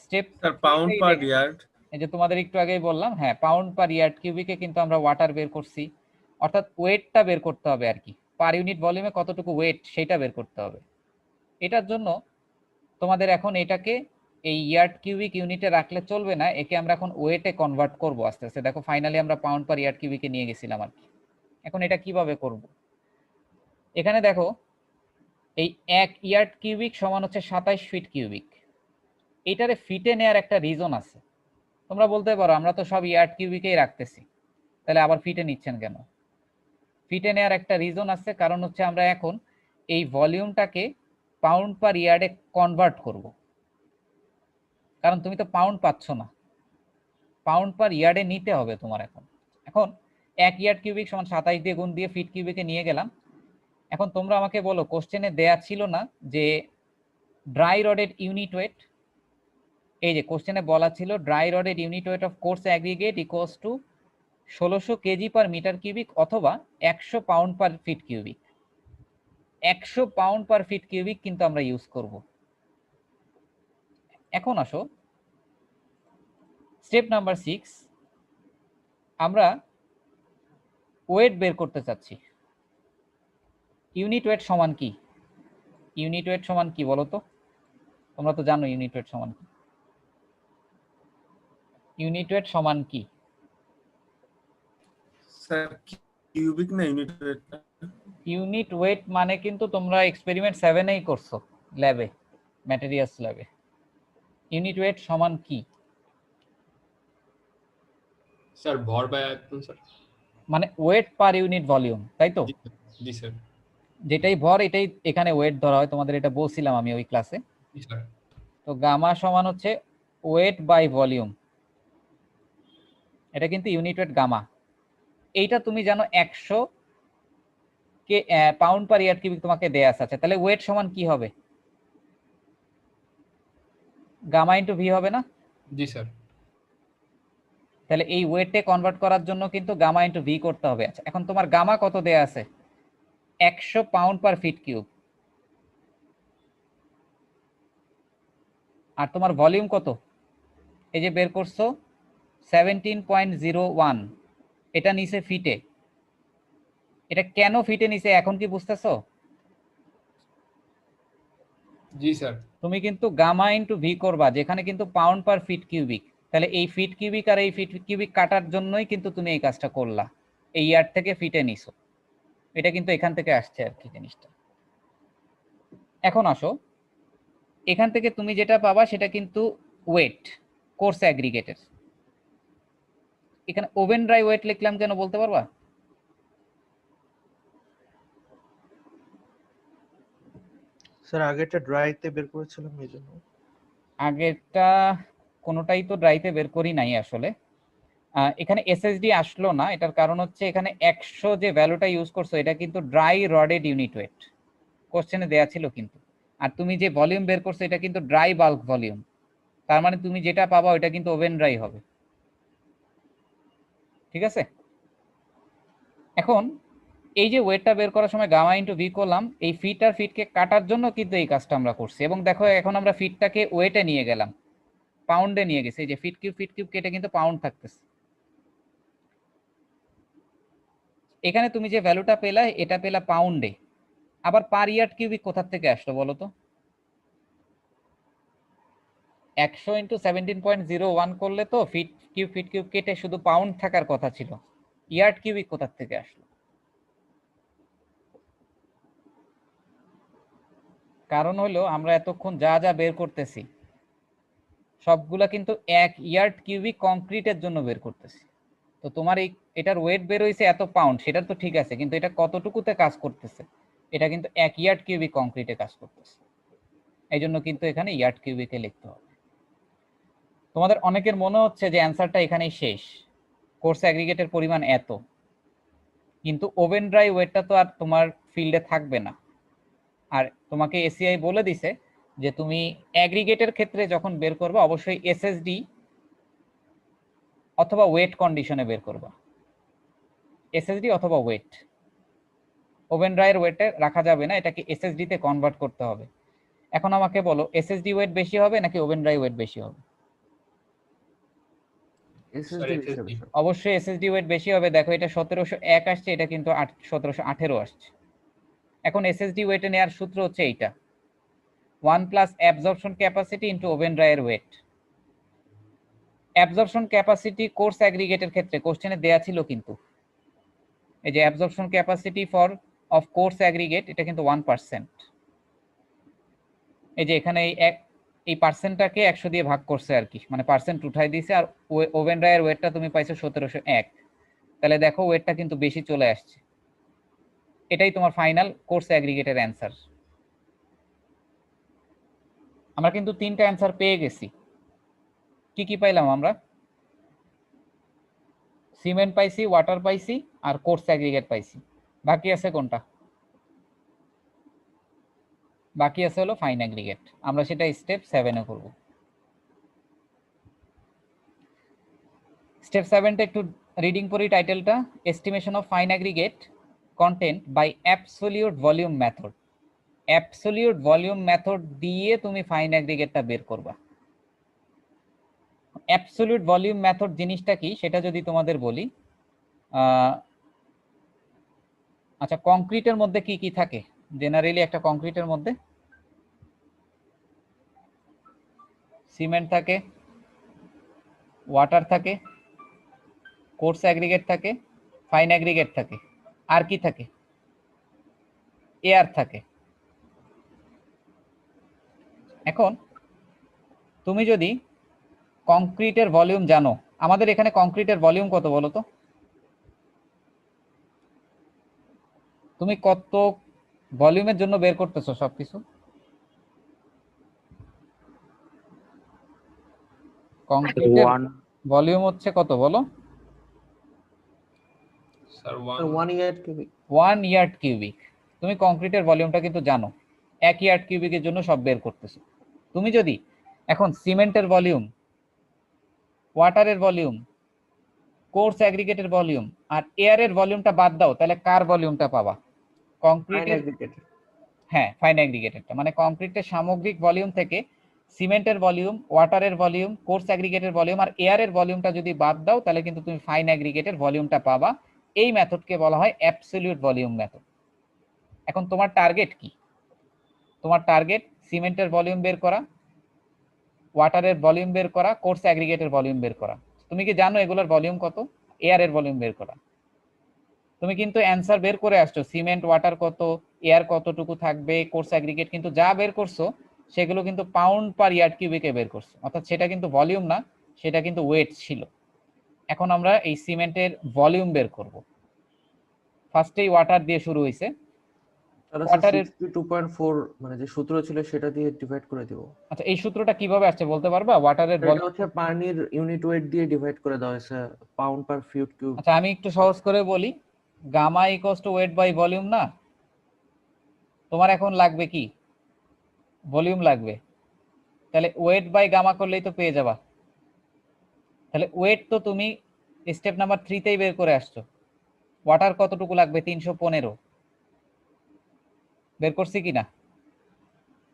স্টেপ স্যার পাউন্ড পার ইয়ার্ড। এই যে তোমাদের একটু আগেই বললাম, হ্যাঁ পাউন্ড পার ইয়ার্ড কিউবিকে কিন্তু আমরা ওয়াটার বের করছি, অর্থাৎ ওয়েটটা বের করতে হবে আর কি, পার ইউনিট ভলিউমে কতটুকু ওয়েট সেটা বের করতে হবে। এটার জন্য তোমাদের এখন এটাকে এই ইয়ার্ড কিউবিক ইউনিটে রাখলে চলবে না, একে আমরা এখন ওয়েটে কনভার্ট করব আস্তে আস্তে। দেখো ফাইনালি আমরা পাউন্ড পার ইয়ার্ড কিউবিকে নিয়ে গেছিলাম আর কি। এখন এটা কিভাবে করব? এখানে দেখো এই 1 ইয়ার্ড কিউবিক সমান হচ্ছে 27 ফিট কিউবিক। এইটারে ফিটে নেয়ার একটা রিজন আছে। তোমরা বলতে পারো আমরা তো সব ইয়ার্ড কিউবিকেই রাখতেছি, তাহলে আবার ফিটে নিচ্ছেন কেন? ফিটে নেওয়ার একটা রিজন আছে, কারণ হচ্ছে আমরা এখন এই ভলিউমটাকে পাউন্ড পার ইয়ার্ডে কনভার্ট করব। কারণ তুমি তো পাউন্ড পাচ্ছ না, পাউন্ড পার ইয়ার্ডে নিতে হবে তোমার। এখন এখন 1 ইয়ার্ড কিউবিক সমান 27 দিয়ে গুণ দিয়ে ফিট কিউবিকে নিয়ে গেলাম। এখন তোমরা আমাকে বলো, কোশ্চেনে দেয়া ছিল না যে ড্রাই রডেড ইউনিট ওয়েট? এই যে কোশ্চেনে বলা ছিল dry rodded unit weight of coarse aggregate equals to 1600 KG per metre cubic অথবা 100 pound per feet cubic. 100 pound per feet cubic কিন্তু আমরা ইউজ করব। এখন আসো স্টেপ নাম্বার 6, আমরা ওয়েট বের করতে চাচ্ছি। ইউনিট ওয়েট সমান কি? ইউনিট ওয়েট সমান কি বলো তো? তোমরা তো জানো ইউনিট ওয়েট সমান কি। ইউনিট ওয়েট সমান কি? স্যার কিউবিক না ইউনিট ওয়েট? ইউনিট ওয়েট মানে কিন্তু তোমরা এক্সপেরিমেন্ট 7 এই করছো ল্যাবে, ম্যাটেরিয়ালস ল্যাবে। ইউনিট ওয়েট সমান কি? স্যার ভর বাই আয়তন স্যার। মানে ওয়েট পার ইউনিট ভলিউম, তাই তো? জি স্যার। যেটাই ভর এটাই এখানে ওয়েট ধরা হয়, তোমাদের এটা বলছিলাম আমি ওই ক্লাসে। জি স্যার। তো গামা সমান হচ্ছে ওয়েট বাই ভলিউম, এটা কিন্তু ইউনিট ওয়েট গামা। এইটা তুমি জানো 100 কে পাউন্ড পার ইয়ার্ড কিউবিক তোমাকে দেয়া আছে। তাহলে ওয়েট সমান কি হবে? গামা ইনটু ভি হবে না? জি স্যার। তাহলে এই ওয়েটে কনভার্ট করার জন্য কিন্তু গামা ইনটু ভি করতে হবে। আচ্ছা, এখন তোমার গামা কত দেয়া আছে? 100 পাউন্ড পার ফিট কিউব। আর তোমার ভলিউম কত? এই যে বের করছো 17.01, এটা নিচে ফিটে। এটা কেন ফিটে নিচে এখন কি বুঝতেছো? জি স্যার। তুমি কিন্তু গামা ইন্টু ভি করবা, যেখানে কিন্তু পাউন্ড পার ফিট কিউবিক। তাহলে এই ফিট কিউবিক আর এই ফিট কিউবিক কাটার জন্যই কিন্তু তুমি এই কাজটা করলা, এই ইয়ার্ড থেকে ফিটে নিছো। এটা কিন্তু এখান থেকে আসছে আর কি জিনিসটা। এখন আসো, এখান থেকে তুমি যেটা পাবা সেটা কিন্তু ওয়েট, কোর্স অ্যাগ্রিগেটের। এখানে ওভেন ড্রাই ওয়েট লিখলাম কেন বলতে পারবা? স্যার আগেরটা ড্রাইতে বের করেছিলাম এই জন্য। আগেরটা কোনোটাই তো ড্রাইতে বের করি নাই আসলে। এখানে এসএসডি আসলো না, এটার কারণ হচ্ছে এখানে 100 যে ভ্যালুটা ইউজ করছো এটা কিন্তু ড্রাই রডেড ইউনিট ওয়েট কোশ্চেনে দেয়া ছিল কিন্তু। আর তুমি যে ভলিউম বের করছো এটা কিন্তু ড্রাই বাল্ক ভলিউম, তার মানে তুমি যেটা পাবা ওটা কিন্তু ওভেন ড্রাই হবে। ঠিক আছে, এখন এই যে ওয়েটটা বের করার সময় গামা ইন্টু ভি করলাম, এই ফিট আর ফিটকে কাটার জন্য কিন্তু এই কাজটা আমরা করছি। এবং দেখো এখন আমরা ফিটটাকে ওয়েটে নিয়ে গেলাম, পাউন্ডে নিয়ে গেছি। এই যে ফিট কিউব কেটে কিন্তু পাউন্ড থাকতেছে। এখানে তুমি যে ভ্যালুটা পেলা এটা পেলা পাউন্ডে। আবার পার ইয়ার্ড কিউবিক কোথা থেকে আসলো বলো তো? 100 ইন্টু 17.01 করলে তো ফিট কিউব কেটে শুধু পাউন্ড থাকার কথা ছিল, ইয়ার্ড কিউবিক কোথা থেকে আসলো? কারণ হলো আমরা এতক্ষণ যা যা বের করতেছি সবগুলা কিন্তু 1 ইয়ার্ড কিউবিক কংক্রিটের জন্য বের করতেছি। তো তোমার এটার ওয়েট বের হইছে এত পাউন্ড, সেটা তো ঠিক আছে, কিন্তু এটা কতটুকুতে কাজ করতেছে? এটা কিন্তু 1 ইয়ার্ড কিউবিক কংক্রিটে কাজ করতেছে, এই জন্য কিন্তু এখানে ইয়ার্ড কিউবিকে লিখতে হবে। তোমাদের অনেকের মনে হচ্ছে যে অ্যান্সারটা এখানেই শেষ, কোর্স অ্যাগ্রিগেটের পরিমাণ এত, কিন্তু ওভেন ড্রাই ওয়েটটা তো আর তোমার ফিল্ডে থাকবে না। আর তোমাকে এসিআই বলে দিছে যে তুমি অ্যাগ্রিগেটের ক্ষেত্রে যখন বের করবে অবশ্যই এসএসডি অথবা ওয়েট কন্ডিশনে বের করবা, এসএসডি অথবা ওয়েট। ওভেন ড্রাইয়ের ওয়েটে রাখা যাবে না, এটাকে এসএসডি তে কনভার্ট করতে হবে। এখন আমাকে বলো এসএসডি ওয়েট বেশি হবে নাকি ওভেন ড্রাই ওয়েট বেশি হবে? অবশ্যই এসএসডি ওয়েট বেশি হবে। দেখো এটা 1701 আসছে, এটা কিন্তু 1718 আসছে। এখন এসএসডি ওয়েটে নেওয়ার সূত্র হচ্ছে এইটা, 1 plus absorption capacity into oven ড্রাইয়ের ওয়েট। অ্যাবজর্পশন ক্যাপাসিটি কোর্স অ্যাগ্রিগেটের ক্ষেত্রে কোশ্চেনে দেয়া ছিল কিন্তু, এই যে absorption capacity for of coarse aggregate, এটা কিন্তু 1%। এই যে এখানে এই পার্সেন্টটাকে 100 দিয়ে ভাগ করছে আর কি, মানে পার্সেন্ট উঠাই দিয়েছে। আর ওভেন ড্রাইয়ের ওয়েটটা তুমি পাইছো 1701, তাহলে দেখো ওয়েটটা কিন্তু বেশি চলে আসছে। এটাই তোমার ফাইনাল কোর্স অ্যাগ্রিগেটের অ্যান্সার। আমরা কিন্তু 3টা অ্যান্সার পেয়ে গেছি। কি কি পাইলাম আমরা? সিমেন্ট পাইছি, ওয়াটার পাইছি, আর কোর্স অ্যাগ্রিগেট পাইছি। বাকি আছে কোনটা? বাকি আছে হলো ফাইন অ্যাগ্রিগেট। আমরা সেটা স্টেপ 7-এ করব। স্টেপ 7টা একটু রিডিং করি টাইটেলটা, estimation of fine aggregate content by absolute volume method. Absolute volume method দিয়ে তুমি ফাইন অ্যাগ্রিগেটটা বের করবা। অ্যাবসোলিউট ভলিউম মেথড জিনিসটা কি সেটা যদি তোমাদের বলি, আচ্ছা কংক্রিটের মধ্যে কি কি থাকে জেনারেলি? একটা কংক্রিটের মধ্যে সিমেন্ট থাকে, ওয়াটার থাকে, কোর্স অ্যাগ্রিগেট থাকে, ফাইন অ্যাগ্রিগেট থাকে, আর কি থাকে? এয়ার থাকে। এখন তুমি যদি কংক্রিটের ভলিউম জানো, আমাদের এখানে কংক্রিটের ভলিউম কত বলো তো? তুমি কত ভলিউমের জন্য বের করতেছো সবকিছু? কংক্রিটের ভলিউম হচ্ছে কত বলো? Sir 1 yard cubic. 1 yard cubic. তুমি কংক্রিটের ভলিউমটা কিন্তু জানো, 1 ইয়ার্ড কিউবিকের জন্য সব বের করতেছো। তুমি যদি এখন সিমেন্টের ভলিউম, ওয়াটারের ভলিউম, কোর্স অ্যাগ্রিগেটের ভলিউম আর এয়ারের ভলিউমটা বাদ দাও, তাহলে কার ভলিউমটা পাবা? কংক্রিটের। হ্যাঁ, ফাইন অ্যাগ্রিগেটেরটা, মানে কংক্রিটের সামগ্রিক ভলিউম থেকে সিমেন্টের ভলিউম, ওয়াটারের ভলিউম, কোর্স অ্যাগ্রিগেটের ভলিউম আর এয়ারের ভলিউমটা যদি বাদ দাও তাহলে কিন্তু তুমি ফাইন অ্যাগ্রিগেটের ভলিউমটা পাবা। এই মেথডকে বলা হয় অ্যাবসলিউট ভলিউম মেথড। এখন তোমার টার্গেট কি? তোমার টার্গেট সিমেন্টের ভলিউম বের করা, ওয়াটারের ভলিউম বের করা, কোর্স অ্যাগ্রিগেটের ভলিউম বের করা। তুমি কি জানো এগুলোর ভলিউম কত? এয়ারের ভলিউম বের করা। তুমি কিন্তু অ্যান্সার বের করে আসছো, সিমেন্ট ওয়াটার কত, এয়ার কতটুকু থাকবে, কোর্স অ্যাগ্রিগেট, কিন্তু যা বের করছো সেগুলো কিন্তু পাউন্ড পার ইয়ার্ড কিউবিকে বের করছো, অর্থাৎ সেটা কিন্তু ভলিউম না, সেটা কিন্তু ওয়েট ছিল। এখন আমরা এই সিমেন্টের ভলিউম বের করব। ফার্স্টেই ওয়াটার দিয়ে শুরু হয়েছে। ওয়াটারের 62.4 মানে যে সূত্র ছিল সেটা দিয়ে ডিভাইড করে দিব। আচ্ছা, এই সূত্রটা কিভাবে আসছে বলতে পারবা? ওয়াটারের এটা হচ্ছে পানির ইউনিট ওয়েট দিয়ে ডিভাইড করে দেওয়া হয়েছে পাউন্ড পার ফিট কিউব। আচ্ছা, আমি একটু সহজ করে বলি, gamma equals to weight by volume না? তোমার এখন লাগবে কি? ভলিউম লাগবে। তাহলে ওয়েট বাই গামা করলেই তো পেয়ে যাবা। তাহলে ওয়েট তো তুমি স্টেপ নাম্বার 3 তেই বের করে আসছো। ওয়াটার কতটুকু লাগবে? 315। বের করছি কিনা?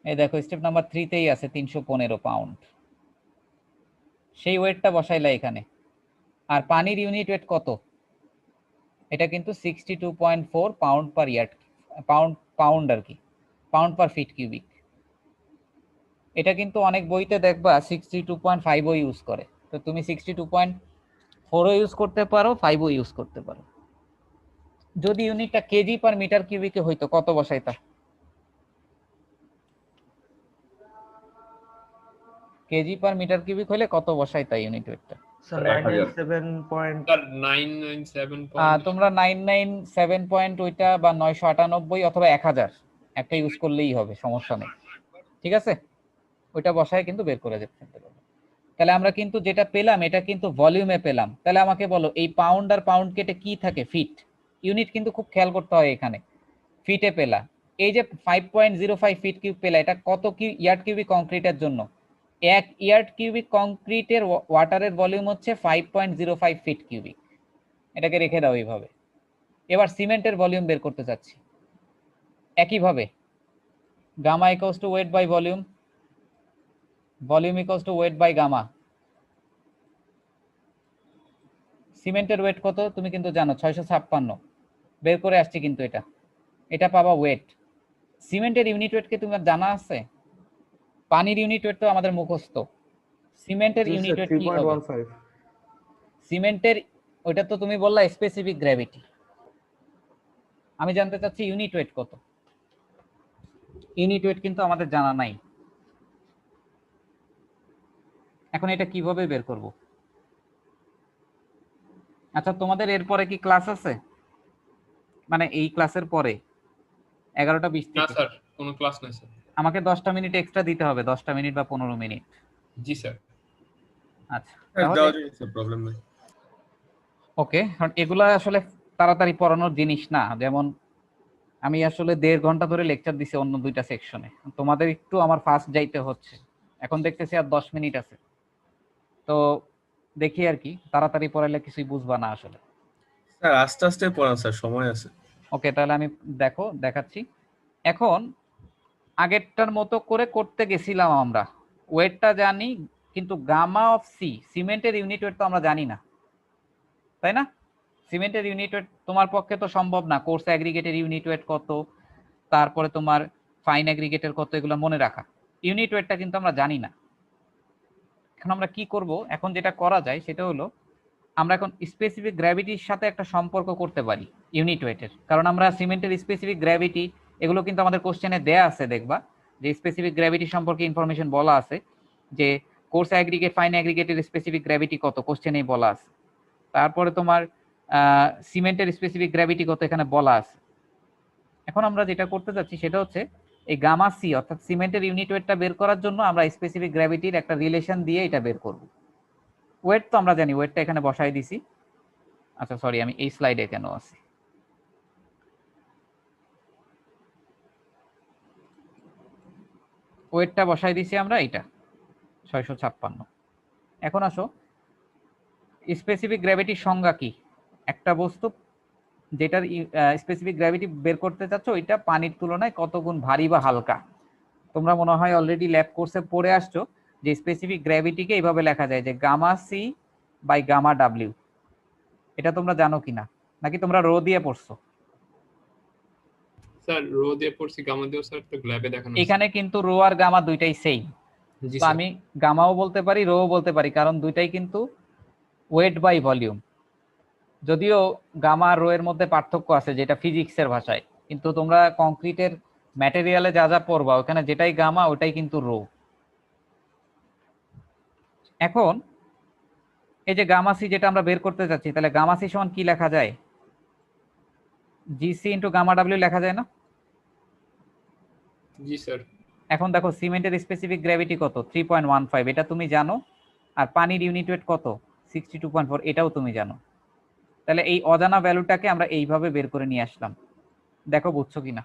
এই দেখো স্টেপ নাম্বার 3 তেই আছে 315 পাউন্ড। সেই ওয়েটটা বসাইলা এখানে। আর পানির ইউনিট ওয়েট কত? এটা কিন্তু 62.4 পাউন্ড পার ইয়ার্ড, পাউন্ড আর কি, পাউন্ড পার ফিট কিউবিক। এটা কিন্তু অনেক বইতে দেখবা 62.5ও ইউজ করে, তো তুমি 62.4ও ইউজ করতে পারো, 5ও ইউজ করতে পারো। যদি ইউনিটটা কেজি পার মিটার কিউবিকে হইতো কত বসাইতা? কেজি পার মিটার কিউবিক হইলে কত বসাইতা ইউনিট ওয়েটটা? স্যার 997 স্যার 997 তোমরা 997 পয়েন্ট ওইটা বা 998 অথবা 1000 একটা ইউজ করলেই হবে, সমস্যা নেই। ঠিক আছে, ওইটা বসায় কিন্তু বের করে যেতে পারবে। তাহলে আমরা কিন্তু যেটা পেলাম এটা কিন্তু ভলিউমে পেলাম। তাহলে আমাকে বলো এই পাউন্ড আর পাউন্ড কেটে কি থাকে? ফিট। ইউনিট কিন্তু খুব খেয়াল করতে হয় এখানে। ফিটে পেলা, এই যে 5.05 ফিট কিউব পেলা, এটা কত ইয়ার্ড কিউবিক কংক্রিটের জন্য? 1 ইয়ার্ড কিউবিক কংক্রিটের ওয়াটারের ভলিউম হচ্ছে 5.05 ফিট কিউবিক। এটাকে রেখে দাও এইভাবে। এবার সিমেন্টের ভলিউম বের করতে চাচ্ছি একইভাবে, gamma equals to weight by volume, volume equals to weight by gamma. সিমেন্টের ওয়েট কত তুমি কিন্তু জানো, 656 বের করে আসছি কিন্তু এটা পাবা ওয়েট। সিমেন্টের ইউনিট ওয়েট কি তোমার জানা আছে? পানির ইউনিট ওয়েট তো আমাদের মুখস্থ, সিমেন্টের ইউনিট ওয়েট কি হবে? 3.15 সিমেন্টের ওইটা তো তুমি বললা স্পেসিফিক গ্র্যাভিটি, আমি জানতে চাচ্ছি ইউনিট ওয়েট কত। ইউনিট ওয়েট কিন্তু আমাদের জানা নাই। এখন এটা কিভাবে বের করব? আচ্ছা, তোমাদের এরপরে কি ক্লাস আছে? মানে এই ক্লাসের পরে 11টা 20 না থেকে? স্যার, কোনো ক্লাস নাই স্যার। আমাকে 10টা মিনিট এক্সট্রা দিতে হবে, 10টা মিনিট বা 15 মিনিট। জি স্যার। আচ্ছা, হ্যাঁ, দেওয়া যায় স্যার, প্রবলেম নেই। ওকে। কারণ এগুলা আসলে তাড়াতাড়ি পড়ানোর জিনিস না। যেমন আমি আসলে 1.5 ঘন্টা ধরে লেকচার দিছি অন্য 2টা সেকশনে, তোমাদের একটু আমার ফাস্ট যাইতে হচ্ছে। এখন দেখতেছি আর 10 মিনিট আছে, তো দেখি আর কি, তাড়াতাড়ি পড়াইলে কিছুই বুঝবা না আসলে। স্যার আস্তে আস্তে পড়ান স্যার, সময় আছে। ওকে, তাহলে আমি দেখাচ্ছি। এখন আগেরটার মতো করে করতে গেছিলাম আমরা, ওয়েটটা জানি, কিন্তু গামা অফ সি, সিমেন্টের ইউনিট ওয়েট তো আমরা জানি না, তাই না? সিমেন্টের ইউনিট ওয়েট তোমার পক্ষে তো সম্ভব না। কোর্স অ্যাগ্রিগেটের ইউনিট ওয়েট কত, তারপরে তোমার ফাইন অ্যাগ্রিগেটের কত, এগুলো মনে রাখা। ইউনিট ওয়েটটা কিন্তু আমরা জানি না। এখন আমরা কি করব? এখন যেটা করা যায় সেটা হলো, আমরা এখন স্পেসিফিক গ্র্যাভিটির সাথে একটা সম্পর্ক করতে পারি ইউনিট ওয়েটের। কারণ আমরা সিমেন্টের স্পেসিফিক গ্র্যাভিটি, এগুলো কিন্তু আমাদের কোশ্চেনে দেয়া আছে, দেখবা যে স্পেসিফিক গ্র্যাভিটি সম্পর্কে ইনফরমেশন বলা আছে, যে কোর্স অ্যাগ্রিগেট ফাইন অ্যাগ্রিগেটের স্পেসিফিক গ্র্যাভিটি কত কোশ্চেনেই বলা আছে। তারপরে তোমার সিমেন্টের স্পেসিফিক গ্র্যাভিটি কত এখানে বলা আছে। এখন আমরা যেটা করতে যাচ্ছি সেটা হচ্ছে এই গামা সি অর্থাৎ সিমেন্টের ইউনিট ওয়েটটা বের করার জন্য আমরা স্পেসিফিক গ্র্যাভিটির একটা রিলেশন দিয়ে এটা বের করব। ওয়েট তো আমরা জানি, ওয়েটটা এখানে বসাই দিছি। আচ্ছা সরি, আমি এই স্লাইডে কেন আছি? ওয়েটটা বসাই দিছি আমরা, এটা 656। এখন আসো, স্পেসিফিক গ্র্যাভিটির সংজ্ঞা কি? একটা বস্তু যেটার স্পেসিফিক গ্র্যাভিটি বের করতে চাচ্ছ, ওইটা পানির তুলনায় কত গুণ ভারী বা হালকা। তোমরা মনে হয় অলরেডি ল্যাব কোর্সে পড়ে আসছো যে স্পেসিফিক গ্র্যাভিটিকে এইভাবে লেখা যায় যে gamma C by gamma W. এটা তোমরা জানো কিনা, নাকি তোমরা রো দিয়ে পড়ছো? স্যার রো দিয়ে পড়ছি, গামা দিয়েও স্যার তো ল্যাবে দেখানো আছে। এখানে কিন্তু রো আর গামা দুইটাই সেম, জি তো স্যার। আমি গামাও বলতে পারি রোও বলতে পারি, কারণ দুইটাই কিন্তু ওয়েট বাই ভলিউম। যদিও গামা আর রো এর মধ্যে পার্থক্য আছে যেটা ফিজিক্সের ভাষায়, কিন্তু তোমরা কংক্রিটের ম্যাটেরিয়ালে যা যা পড়বা ওখানে যেটাই গামা ওটাই কিন্তু রো। এখন এই যে গামা সি যেটা আমরা বের করতে যাচ্ছি, তাহলে গামা সি সমান কি লেখা যায়? জিসি ইন্টু গামা ডাব্লিউ লেখা যায় না? জি স্যার। এখন দেখো সিমেন্টের স্পেসিফিক গ্র্যাভিটি কত? 3.15, এটা তুমি জানো। আর পানির ইউনিট ওয়েট কত? 62.4, এটাও তুমি জানো। তাহলে এই অজানা ভ্যালুটাকে আমরা এইভাবে বের করে নিয়ে আসলাম। দেখো বুঝছো কিনা।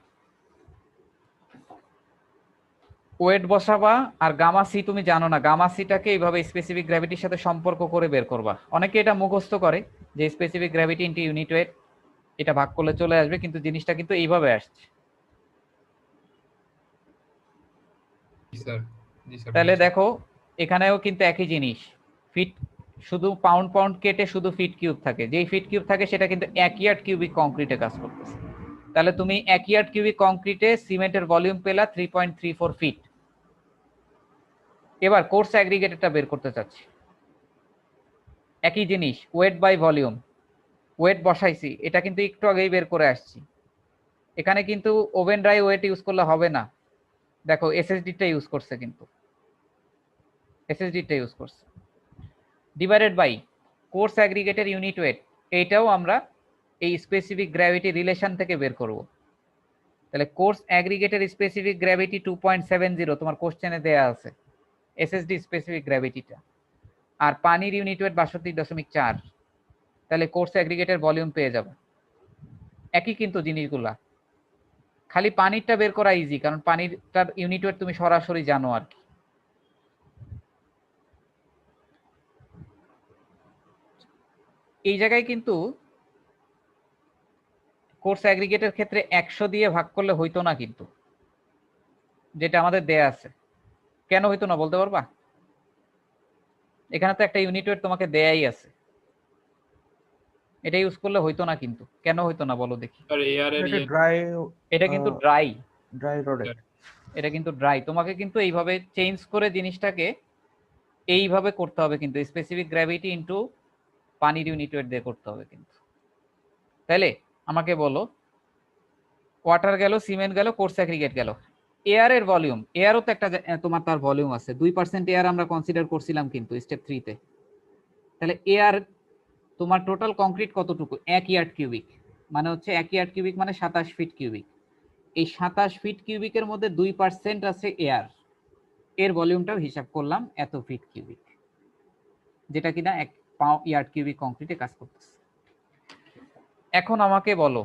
ওয়েট বসাবা আর গামা সি তুমি জানো না, গামা সিটাকে এইভাবে স্পেসিফিক গ্র্যাভিটির সাথে সম্পর্ক করে বের করবা। অনেকে এটা মুখস্থ করে যে specific gravity into unit wait, এটা ভাগ করলে চলে আসবে, কিন্তু জিনিসটা কিন্তু এইভাবে আসছে। জি স্যার। জি স্যার। তাহলে দেখো এখানেও কিন্তু একই জিনিস, ফিট শুধু পাউন্ড পাউন্ড কেটে শুধু ফিট কিউব থাকে, যেই ফিট কিউব থাকে সেটা কিন্তু 1 ইয়ার্ড কিউবিক কংক্রিটে কাজ করতেছে। তাহলে তুমি 1 ইয়ার্ড কিউবিক কংক্রিটে সিমেন্টের ভলিউম পেলা 3.34 ফিট। এবার কোর্স অ্যাগ্রিগেটেডটা বের করতে চাচ্ছি। একই জিনিস, ওয়েট বাই ভলিউম। ওয়েট বসাইছি, এটা কিন্তু একটু আগেই বের করে আসছি। এখানে কিন্তু ওভেন ড্রাই ওয়েট ইউজ করলে হবে না, দেখো এসএসডিটা ইউজ করছে, কিন্তু এসএসডিটা ইউজ করছে। ডিভাইডেড বাই কোর্স অ্যাগ্রিগেটের ইউনিট ওয়েট, এইটাও আমরা এই স্পেসিফিক গ্র্যাভিটি রিলেশন থেকে বের করব। তাহলে কোর্স অ্যাগ্রিগেটের স্পেসিফিক গ্র্যাভিটি 2.70, তোমার কোশ্চেনে দেয়া আছে এসএসডি স্পেসিফিক গ্র্যাভিটিটা। আর পানির ইউনিট ওয়েট 62.4, তাহলে কোর্স অ্যাগ্রিগেটের ভলিউম পেয়ে যাবে। একই কিন্তু জিনিসগুলা, খালি পানিরটা বের করা ইজি, কারণ পানিরটার ইউনিট ওয়েট তুমি সরাসরি জানো আর কি। এই জায়গায় কিন্তু কোর্স অ্যাগ্রিগেটের ক্ষেত্রে 100 দিয়ে ভাগ করলে হইতো না, কিন্তু যেটা আমাদের দেয়া আছে। কেন হইতো না বলতে পারবা? এখানে তো একটা ইউনিট ওয়েট তোমাকে দেয়াই আছে, এটা ইউজ করলে হইতো না, কিন্তু কেন হইতো না বলো দেখি। স্যার এআর এর এটা ড্রাই এটা কিন্তু ড্রাই, রোডে। এটা কিন্তু ড্রাই, তোমাকে কিন্তু এইভাবে চেঞ্জ করে জিনিসটাকে এইভাবে করতে হবে, কিন্তু স্পেসিফিক গ্র্যাভিটি ইনটু পানির ইউনিট ওয়েট দিয়ে করতে হবে কিন্তু। তাহলে আমাকে বলো, ওয়াটার গেল, সিমেন্ট গেল, কোর্স অ্যাগ্রিগেট গেল, এয়ার এর ভলিউম, এয়ারও তো একটা তোমার তার ভলিউম আছে, 2% এয়ার আমরা কনসিডার করছিলাম কিন্তু স্টেপ 3 তে। তাহলে এয়ার তোমার টোটাল কংক্রিট কতটুকু? 1 ইয়ার্ড কিউবিক, মানে হচ্ছে 1 ইয়ার্ড কিউবিক মানে 27 ফিট কিউবিক। এই 27 ফিট কিউবিকের মধ্যে 2% আছে এয়ার, এর ভলিউমটাও হিসাব করলাম এত ফিট কিউবিক, যেটা কিনা 1 ইয়ার্ড কিউবিক কংক্রিটে কাজ করতেছে। এখন আমাকে বলো,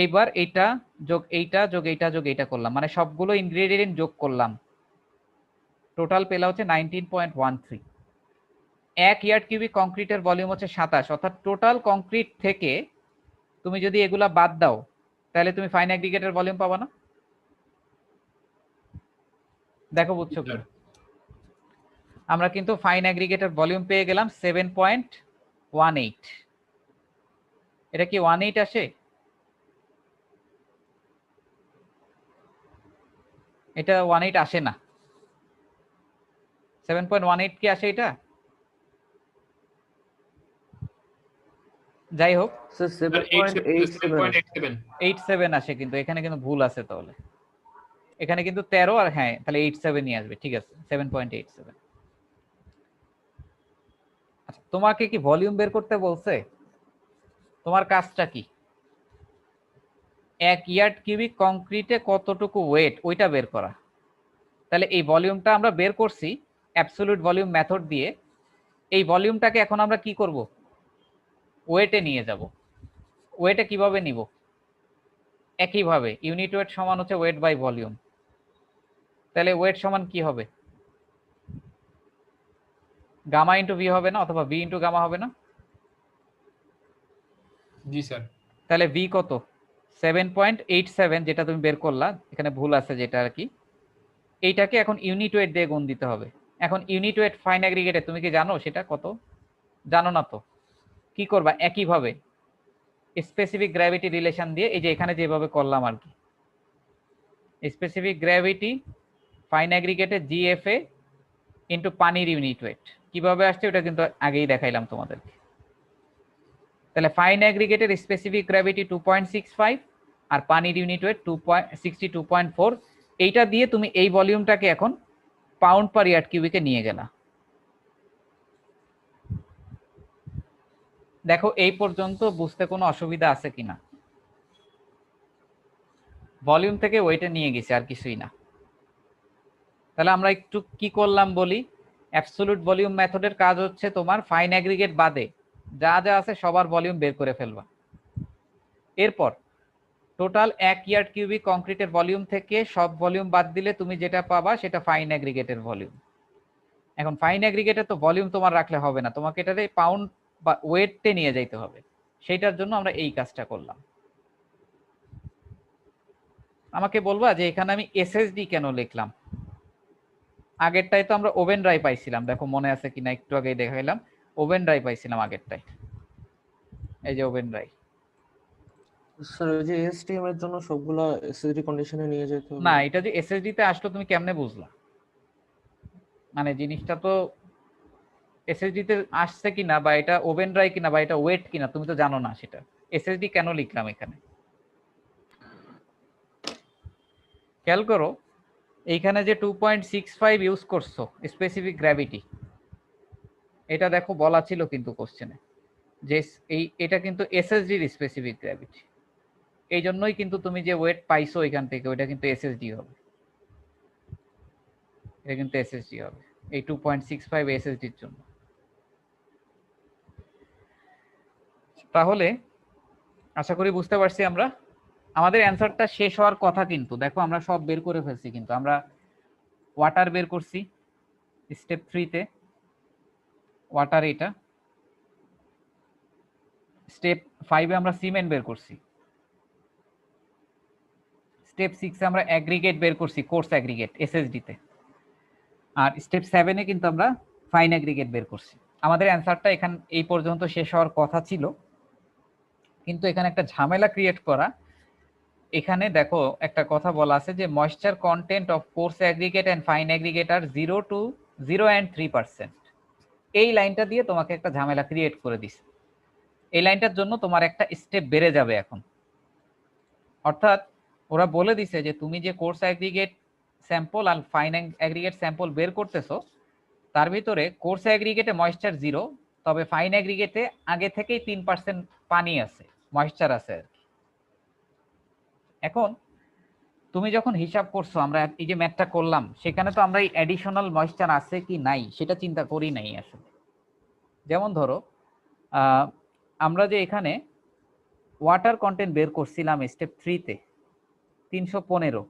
এইবার এইটা যোগ এইটা যোগ এইটা যোগ এইটা করলাম, মানে সবগুলো ইনগ্রেডিয়েন্ট যোগ করলাম, টোটাল পেলা হচ্ছে 19.13। 1 ইয়ার্ড কিউবিক কংক্রিটের ভলিউম হচ্ছে 27, অর্থাৎ টোটাল কংক্রিট থেকে তুমি যদি এগুলা বাদ দাও তাহলে তুমি ফাইন অ্যাগ্রিগেটের ভলিউম পাবা না? দেখো বুঝছো কি? আমরা কিন্তু ফাইন অ্যাগ্রিগেটের ভলিউম পেয়ে গেলাম 7.18। এটা কি 18 আসে? এটা 18 আসে না। 7.18 কি আসে এটা? যাই হোক, স্যার 7.87 87 আসে, কিন্তু এখানে কিন্তু ভুল আছে। তাহলে এখানে কিন্তু 13, আর হ্যাঁ তাহলে 87ই আসবে, ঠিক আছে 7.87। আচ্ছা, তোমাকে কি ভলিউম বের করতে বলছে? তোমার কাজটা কি? 1 ইয়ার্ড কিউবিক কংক্রিটে কতটুকু ওয়েট ওইটা বের করা। তাহলে এই ভলিউমটা আমরা বের করছি অ্যাবসলিউট ভলিউম মেথড দিয়ে। এই ভলিউমটাকে এখন আমরা কি করব? ওয়েটে নিয়ে যাব। ওয়েটে কিভাবে নিব? একইভাবে ইউনিট ওয়েট সমান হচ্ছে ওয়েট বাই ভলিউম। তাহলে ওয়েট সমান কি হবে? গামা ইন্টু ভি হবে না, অথবা ভি ইন্টু গামা হবে না? জি স্যার। তাহলে ভি কত? 7.87, যেটা তুমি বের করলা, এখানে ভুল আছে যেটা আর কি। এইটাকে এখন ইউনিট ওয়েট দিয়ে গুণ দিতে হবে। এখন ইউনিট ওয়েট ফাইন অ্যাগ্রিগেটে তুমি কি জানো সেটা কত? জানো না তো, কি করবা? একইভাবে স্পেসিফিক গ্র্যাভিটি রিলেশন দিয়ে, এই যে এখানে যেভাবে করলাম আর কি, স্পেসিফিক গ্র্যাভিটি ফাইন অ্যাগ্রিগেটের জিএফএ ইনটু পানির ইউনিট ওয়েট কিভাবে আসছে ওটা কিন্তু আগেই দেখাইলাম তোমাদেরকে। তাহলে ফাইন অ্যাগ্রিগেটের স্পেসিফিক গ্র্যাভিটি 2.65 আর পানির ইউনিট ওয়েট 62.4। এইটা দিয়ে তুমি এই ভলিউমটাকে এখন পাউন্ড পার ইয়ার্ড কিউবিকে নিয়ে গেলা। দেখো এই পর্যন্ত বুঝতে কোনো অসুবিধা আছে কিনা? ভলিউম থেকে ওয়েটে নিয়ে গেছি, আর কিছুই না। তাহলে আমরা একটু কি করলাম বলি। অ্যাবসলিউট ভলিউম মেথডের কাজ হচ্ছে তোমার ফাইন অ্যাগ্রিগেট বাদে যা যা আছে সবার ভলিউম বের করে ফেলবা। এরপর টোটাল 1 ইয়ার্ড কিউবিক কংক্রিটের ভলিউম থেকে সব ভলিউম বাদ দিলে তুমি যেটা পাবা সেটা ফাইন অ্যাগ্রিগেটের ভলিউম। এখন ফাইন অ্যাগ্রিগেটের তো ভলিউম তোমার রাখলে হবে না, তোমাকে এটাতে পাউন্ড বা ওয়েটে নিয়ে যাইতে হবে। সেইটার জন্য আমরা এই কাজটা করলাম। আমাকে বলবা যে এখানে আমি এসএসডি কেন লিখলাম? আগেরটাই তো আমরা ওভেন ড্রাই পাইছিলাম, দেখো মনে আছে কিনা একটু আগেই দেখাইলাম, ওভেন ড্রাই পাইছিলাম আগেরটাই, এই যে ওভেন ড্রাই। স্যার ওই যে এসটিএম এর জন্য সবগুলা এসএসডি কন্ডিশনে নিয়ে যেতে হবে না, এটা যে এসএসডি তে আসলো তুমি কেমনে বুঝলা? মানে জিনিসটা তো এসএসডি তে আসছে কিনা বা এটা ওভেন ড্রাই কিনা বা এটা ওয়েট কিনা তুমি তো জানো না সেটা। এসএসডি কেন লিখলাম এখানে খেয়াল করো, এইখানে যে 2.65 ইউজ করছো স্পেসিফিক গ্র্যাভিটি, এটা দেখো বলা ছিল কিন্তু কোশ্চেনে যে এটা কিন্তু এসএসডির স্পেসিফিক গ্র্যাভিটি। এই জন্যই কিন্তু তুমি যে ওয়েট পাইছো এখান থেকে ওইটা কিন্তু এসএসডি হবে, এটা কিন্তু এসএসডি হবে এই 2.65 এসএসডির জন্য। তাহলে আশা করি বুঝতে পারছি আমরা। আমাদের অ্যান্সারটা শেষ হওয়ার কথা, কিন্তু দেখো আমরা সব বের করে ফেলছি। কিন্তু আমরা ওয়াটার বের করছি স্টেপ 3 তে, ওয়াটার এটা। স্টেপ 5 এ আমরা সিমেন্ট বের করছি। স্টেপ 6 এ আমরা অ্যাগ্রিগেট বের করছি, কোর্স অ্যাগ্রিগেট এসএসডি তে। আর স্টেপ 7 এ কিন্তু আমরা ফাইন অ্যাগ্রিগেট বের করছি। আমাদের অ্যান্সারটা এখান এই পর্যন্ত শেষ হওয়ার কথা ছিল, কিন্তু এখানে একটা ঝামেলা ক্রিয়েট করা। এখানে দেখো একটা কথা বলা আছে যে moisture content of coarse aggregate and fine aggregate আর 0 and 3%। এই লাইনটা দিয়ে তোমাকে একটা ঝামেলা ক্রিয়েট করে দিছে। এই লাইনটার জন্য তোমার একটা স্টেপ বেড়ে যাবে এখন। অর্থাৎ ওরা বলে দিছে যে তুমি যে কোর্স অ্যাগ্রিগেট স্যাম্পল আর ফাইন অ্যাগ্রিগেট স্যাম্পল বের করতেছো তার ভিতরে কোর্স অ্যাগ্রিগেটে ময়েশ্চার 0, তবে ফাইন অ্যাগ্রিগেটে আগে থেকেই 3% পানি আছে, ময়েশ্চার আছে আর কি। এখন তুমি যখন হিসাব করছো, আমরা এই যে ম্যাথটা করলাম সেখানে তো আমরা এই অ্যাডিশনাল ময়েশ্চার আছে কি নাই সেটা চিন্তা করি নাই আসলে। যেমন ধরো আমরা যে এখানে ওয়াটার কন্টেন্ট বের করছিলাম স্টেপ 3 তে 315,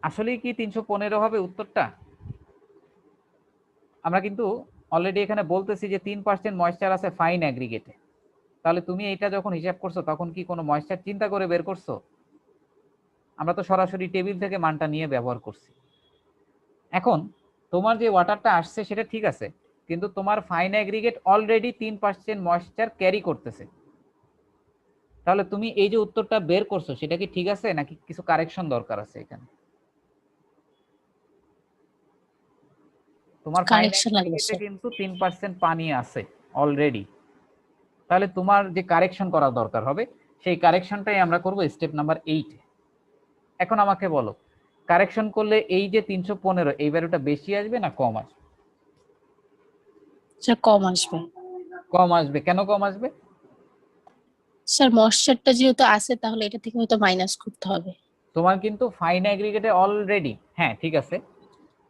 আসলে কি 315 হবে উত্তরটা? আমরা কিন্তু অলরেডি এখানে বলতেছি যে 3% ময়েশ্চার আছে ফাইন অ্যাগ্রিগেটে। তাহলে তুমি এটা যখন হিসাব করছো তখন কি কোনো ময়েশ্চার চিন্তা করে বের করছো? আমরা তো সরাসরি টেবিল থেকে মানটা নিয়ে ব্যবহার করছি। এখন তোমার যে ওয়াটারটা আসছে সেটা ঠিক আছে, কিন্তু তোমার fine aggregate already 3% moisture carry করতেছে। তাহলে তুমি এই যে উত্তরটা বের করছো সেটা কি ঠিক আছে নাকি কিছু কারেকশন দরকার আছে এখানে? তোমার কারেকশন লাগবে স্যার। কিন্তু 3% পানি আছে অলরেডি, তাহলে তোমার যে কারেকশন করা দরকার হবে সেই কারেকশনটাই আমরা করব স্টেপ নাম্বার 8। এখন আমাকে বলো, কারেকশন করলে এই যে 315 এই ভ্যালুটা বেশি আসবে না কম আসবে? স্যার কম আসবে। কম আসবে। কেন কম আসবে? স্যার ময়েশ্চারটা যেহেতু আছে তাহলে এটা থেকে হয়তো মাইনাস করতে হবে। তোমার কিন্তু ফাইন অ্যাগ্রিগেটে অলরেডি, হ্যাঁ ঠিক আছে,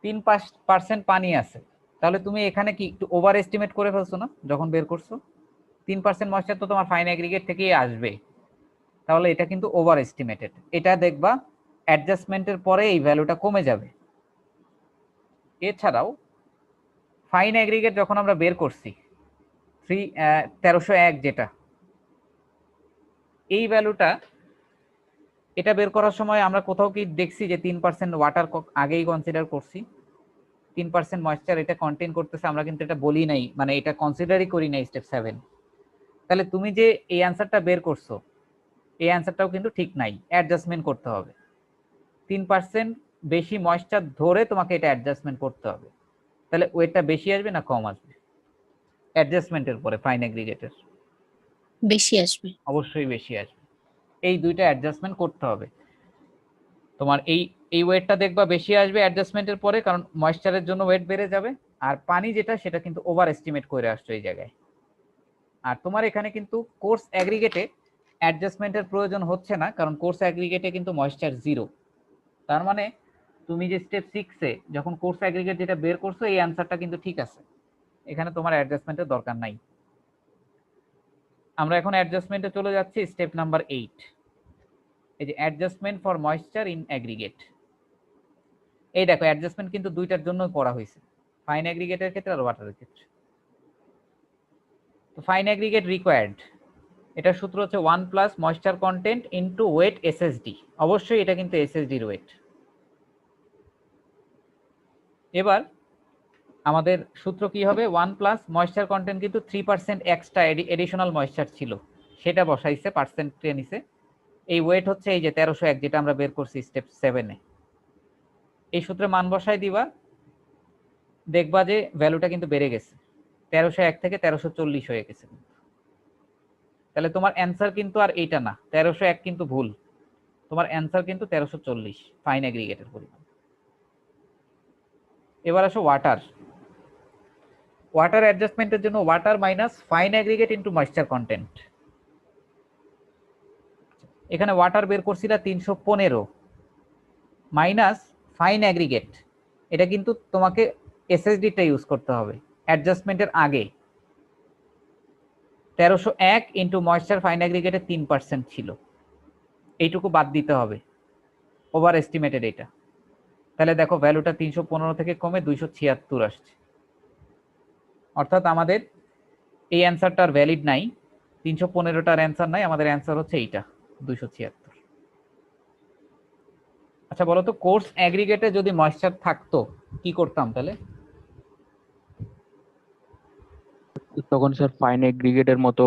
3% পানি আছে। তাহলে তুমি এখানে কি একটু ওভার এস্টিমেট করে ফেলছো না যখন বের করছো? 3% ময়েশ্চার তো তোমার ফাইন অ্যাগ্রিগেট থেকেই আসবে, তাহলে এটা কিন্তু ওভার এস্টিমেটেড। এটা দেখবা অ্যাডজাস্টমেন্টের পরে এই ভ্যালুটা কমে যাবে। এছাড়াও ফাইন অ্যাগ্রিগেট যখন আমরা বের করছি 1301 যেটা, এই ভ্যালুটা এটা বের করার সময় আমরা কোথাও কি দেখছি যে 3% ওয়াটার আগেই কনসিডার করছি? 3% ময়েশ্চার এটা কন্টেইন করতেছে, আমরা কিন্তু এটা বলি নাই, মানে এটা কনসিডারই করি নাই স্টেপ 7। তাহলে তুমি যে এই অ্যান্সারটা বের করছো এই অ্যান্সারটাও কিন্তু ঠিক নাই, অ্যাডজাস্টমেন্ট করতে হবে। 3% বেশি ময়েশ্চার ধরে তোমাকে এটা অ্যাডজাস্টমেন্ট করতে হবে। তাহলে ওয়েটটা বেশি আসবে না কম আসবে অ্যাডজাস্টমেন্টের পরে ফাইন অ্যাগ্রিগেটের? বেশি আসবে। অবশ্যই বেশি আসবে। এই দুইটা অ্যাডজাস্টমেন্ট করতে হবে তোমার। এই ওয়েটটা দেখবা বেশি আসবে অ্যাডজাস্টমেন্টের পরে, কারণ ময়েশ্চারের জন্য ওয়েট বেড়ে যাবে। আর পানি যেটা সেটা কিন্তু ওভার এস্টিমেট করে আসছো এই জায়গায়। আর তোমার এখানে কিন্তু কোর্স অ্যাগ্রিগেটে অ্যাডজাস্টমেন্টের প্রয়োজন হচ্ছে না, কারণ কোর্স অ্যাগ্রিগেটে কিন্তু ময়েশ্চার 0। তার মানে তুমি যে স্টেপ 6-এ যখন কোর্স অ্যাগ্রিগেট যেটা বের করছো এই অ্যান্সারটা কিন্তু ঠিক আছে, এখানে তোমার অ্যাডজাস্টমেন্টের দরকার নাই। আমরা এখন অ্যাডজাস্টমেন্টে চলে যাচ্ছি, স্টেপ নাম্বার 8। এই যে adjustment for moisture in aggregate. এই দেখো অ্যাডজাস্টমেন্ট কিন্তু দুইটার জন্য করা হয়েছে, ফাইন অ্যাগ্রিগেটের ক্ষেত্রে আর ওয়াটারের ক্ষেত্রে। তো ফাইন অ্যাগ্রিগেট রিকোয়ার্ড, এটার সূত্র হচ্ছে 1 plus moisture content into weight SSD. অবশ্যই এটা কিন্তু এসএসডির ওয়েট। এবার আমাদের সূত্র কি হবে? 1 প্লাস ময়েশ্চার কন্টেন্ট কিন্তু 3% এক্সট্রা এডিশনাল ময়েশ্চার ছিল, সেটা বসাইছে পার্সেন্টে নিছে। এই ওয়েট হচ্ছে এই যে 1301 যেটা আমরা বের করছি স্টেপ 7-এ। এই সূত্রে মান বসাই দিবা, দেখবা যে ভ্যালুটা কিন্তু বেড়ে গেছে, 1301 থেকে 1340 হয়ে গেছে। তাহলে তোমার অ্যান্সার কিন্তু আর এইটা না, 1301 কিন্তু ভুল, তোমার অ্যান্সার কিন্তু 1340 ফাইন অ্যাগ্রিগেটের পরিমাণ। এবার আসো ওয়াটার। ওয়াটার অ্যাডজাস্টমেন্টের জন্য water minus fine aggregate into moisture content. এখানে ওয়াটার বের করছিলা 315 মাইনাস ফাইন অ্যাগ্রিগেট, এটা কিন্তু তোমাকে এসএসডিটা ইউজ করতে হবে অ্যাডজাস্টমেন্টের আগে। 1301 ইনটু ময়েশ্চার ফাইন অ্যাগ্রিগেটে 3% ছিল, এইটুকু বাদ দিতে হবে, ওভার এস্টিমেটেড এটা। তাহলে দেখো ভ্যালুটা 315 থেকে কমে 276 আসছে। অর্থাৎ আমাদের এই অ্যান্সারটার ভ্যালিড নাই, 315টার অ্যান্সার নাই, আমাদের অ্যান্সার হচ্ছে এইটা 276। আচ্ছা বলো তো, কোর্স অ্যাগ্রিগেটে যদি ময়েশ্চার থাকতো কি করতাম তাহলে? তখন স্যার ফাইন এগ্রিগেটের মতো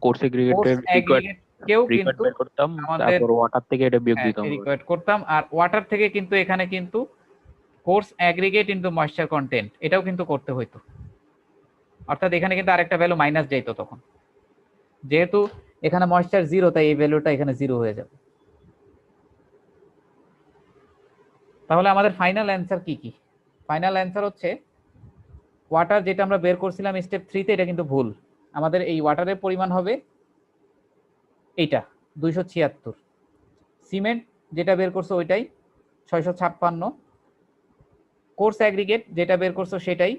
কোর্স এগ্রিগেটের কেউ কিন্তু রিকোয়ারমেন্ট করতাম, আমাদের তারপর ওয়াটার থেকে এটা বিয়োগ দিতাম। রিকোয়ার্ড করতাম। আর ওয়াটার থেকে কিন্তু এখানে কিন্তু course aggregate into moisture content এটাও কিন্তু করতে হইতো। অর্থাৎ এখানে কিন্তু আরেকটা ভ্যালু মাইনাস যাইতো তখন, যেহেতু এখানে ময়েশ্চার 0 তাই এই ভ্যালুটা এখানে 0 হয়ে যাবে। তাহলে আমাদের ফাইনাল অ্যান্সার কি কি? ফাইনাল অ্যান্সার হচ্ছে ওয়াটার যেটা আমরা বের করছিলাম স্টেপ 3-তে, এটা কিন্তু ভুল। আমাদের এই ওয়াটারের পরিমাণ হবে এইটা 276। সিমেন্ট যেটা বের করছো ওইটাই 656। কোর্স অ্যাগ্রিগেট যেটা বের করছো সেটাই।